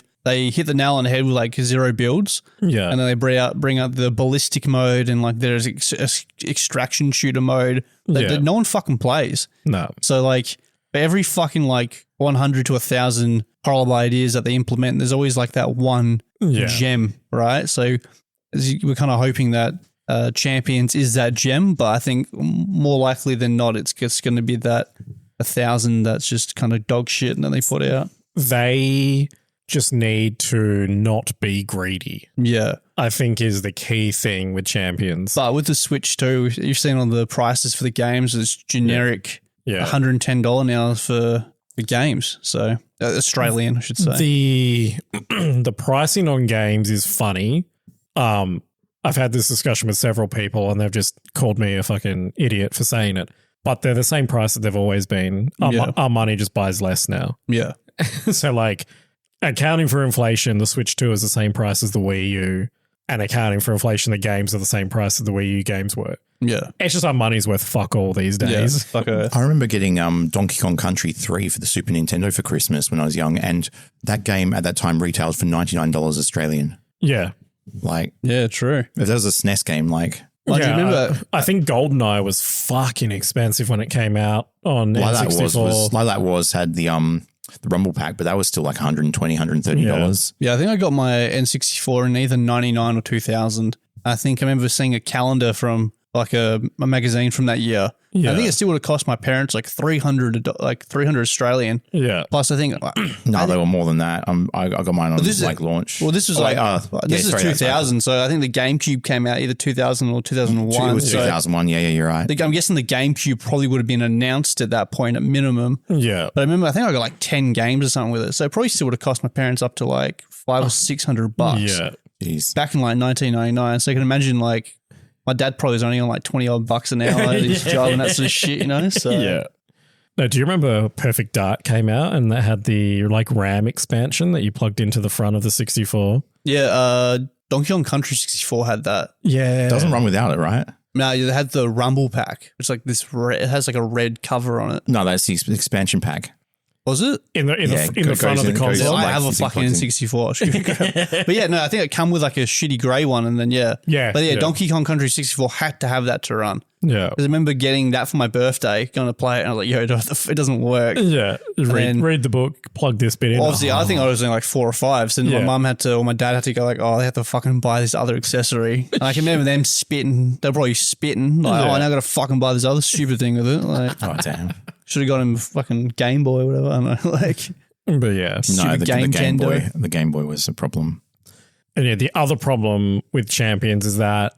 hit the nail on the head with like 0 builds, and then they bring out the ballistic mode and like there's extraction shooter mode that no one fucking plays. No. So like every fucking like 100 to 1,000 horrible ideas that they implement, there's always like that one gem, right? So we're kind of hoping that Champions is that gem, but I think more likely than not, it's just going to be that 1,000 that's just kind of dog shit and then they put out. They just need to not be greedy. Yeah. I think is the key thing with Champions. But with the Switch too, you've seen on the prices for the games, it's generic $110 now for games. So Australian, I should say. The pricing on games is funny. I've had this discussion with several people and they've just called me a fucking idiot for saying it. But they're the same price that they've always been. Our money just buys less now. Yeah. So like accounting for inflation, the Switch 2 is the same price as the Wii U. And accounting for inflation, the games are the same price as the Wii U games were. Yeah. It's just our money's worth fuck all these days. Yeah, fuck earth. I remember getting Donkey Kong Country 3 for the Super Nintendo for Christmas when I was young. And that game at that time retailed for $99 Australian. Yeah. Like, yeah, true. If that was a SNES game, like, do you remember? I think GoldenEye was fucking expensive when it came out on N64. Like that had the Rumble Pack, but that was still like $120, $130. Yeah, I think I got my N64 in either 99 or 2000. I think I remember seeing a calendar from like a magazine from that year. Yeah. I think it still would have cost my parents like $300 Australian. Yeah. Plus, I think they were more than that. I got mine on launch. Well, this was this is 2000. So I think the GameCube came out either 2000 or 2001. It was 2001. Yeah, you're right. I'm guessing the GameCube probably would have been announced at that point at minimum. Yeah. But I think I got like 10 games or something with it. So it probably still would have cost my parents up to like $500 or $600. Yeah. Jeez. Back in like 1999. So you can imagine like my dad probably was only on like $20 an hour at his job and that sort of shit, you know? So yeah. No, do you remember Perfect Dark came out and that had the like RAM expansion that you plugged into the front of the 64? Yeah, Donkey Kong Country 64 had that. Yeah. It doesn't run without it, right? No, they had the Rumble pack. It's like this. It has like a red cover on it. No, that's the expansion pack. Was it? In the front of the console. I have a fucking N64. But yeah, no, I think it come with like a shitty grey one, and then Yeah. But yeah, Donkey Kong Country 64 had to have that to run. Yeah. Because I remember getting that for my birthday, going to play it, and I was like, yo, it doesn't work. Yeah. Read the book, plug this bit in. Obviously, I think I was only like 4 or 5. So my mum or my dad had to go like, oh, they have to fucking buy this other accessory. And I can remember them spitting. They're probably spitting. Like, I now got to fucking buy this other stupid thing with it. Like, Oh, damn. should have got him fucking Game Boy or whatever. I don't know. Like, But yeah. No, the Game Nintendo. Boy. The Game Boy was a problem. And yeah, the other problem with Champions is that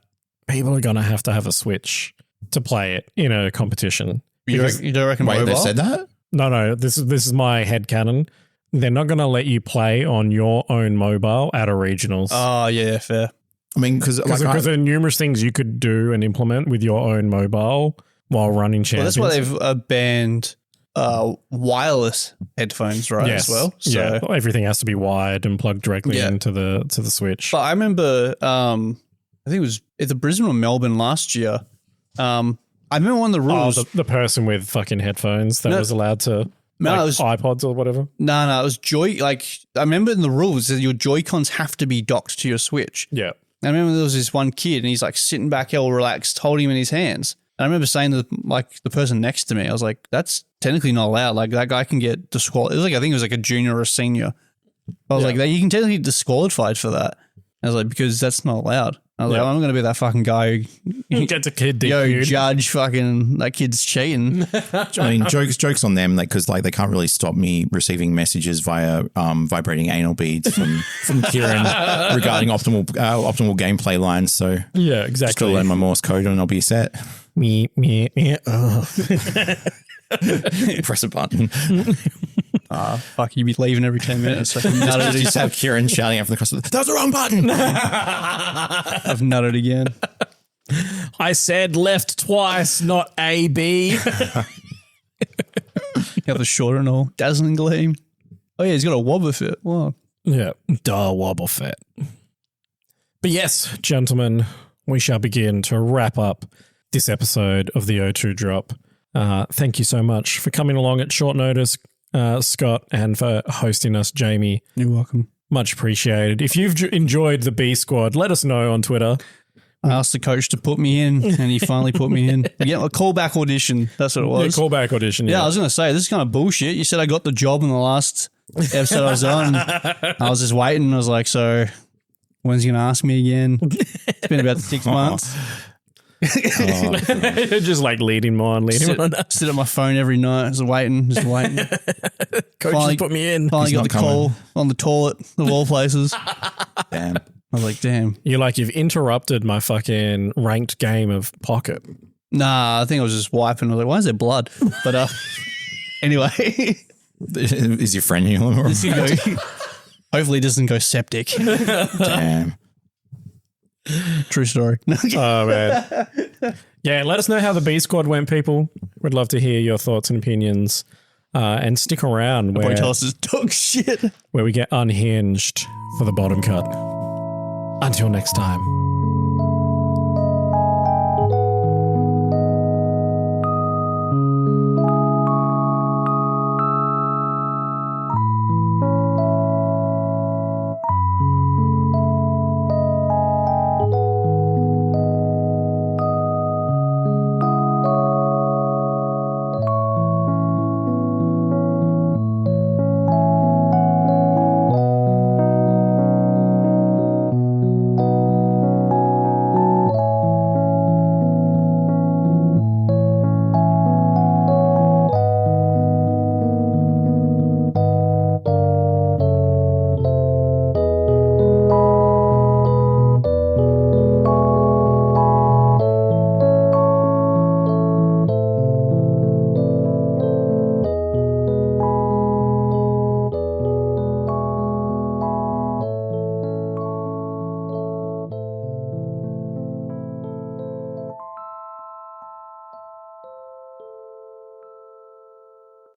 people are going to have a Switch to play it in a competition. you don't reckon Wait, mobile? they said that? No, this is my headcanon. They're not going to let you play on your own mobile at a regionals. Oh, yeah, fair. I mean, because there are numerous things you could do and implement with your own mobile while running Well, Champions. that's why they've banned wireless headphones, right, as well. So, yeah, everything has to be wired and plugged directly Yeah. into the Switch. But I remember, I think it was either Brisbane or Melbourne last year. I remember one of the rules. the person with fucking headphones that was allowed to No, it was- iPods or whatever. No, it was I remember in the rules that your Joy-Cons have to be docked to your Switch. Yeah. I remember there was this one kid and he's like sitting back all relaxed, holding him in his hands. And I remember saying to the person next to me, I was like, that's technically not allowed. Like that guy can get disqualified. It was like, I think it was like a junior or a senior. I was like, you can technically get disqualified for that. I was like, because that's not allowed. I was like, I'm not going to be that fucking guy who Gets a kid yo, DQ'd. judge fucking that kid's cheating. I mean, jokes on them, because they can't really stop me receiving messages via vibrating anal beads from Kieran regarding optimal gameplay lines. So Yeah, just gotta exactly. learn my Morse code and I'll be set. Me. Oh. Press a button. Fuck, you'd be leaving every 10 minutes. I've nutted, Just have Kieran shouting out from the cross. That was the wrong button. I've nutted again. I said left twice, not A, B. You have the short and all dazzling gleam. Oh yeah, he's got a wobber fit. Wow. Yeah, duh, wobble fit. But yes, gentlemen, we shall begin to wrap up this episode of the O2 Drop. Thank you so much for coming along at short notice, Scott, and for hosting us, Jamie. You're welcome. Much appreciated. If you've enjoyed the B Squad, let us know on Twitter. I asked the coach to put me in, and he finally put me in. Yeah, a callback audition. That's what it was. Yeah, callback audition. Yeah, I was going to say, this is kind of bullshit. You said I got the job in the last episode I was on. I was just waiting. I was like, so when's he going to ask me again? It's been about 6 months. Just like lead him on. Sit at my phone every night, just waiting. Coach just put me in. Finally He's got the not coming. call on the toilet of all places. Damn. I was like, damn. You've interrupted my fucking ranked game of Pocket. Nah, I think I was just wiping. I was like, why is there blood? But anyway, Is your friend here? hopefully it doesn't go septic. Damn. True story. Oh, man. Yeah, let us know how the B Squad went, people. We'd love to hear your thoughts and opinions. And stick around Probably tell us this dog shit. where we get unhinged for the bottom cut. Until next time.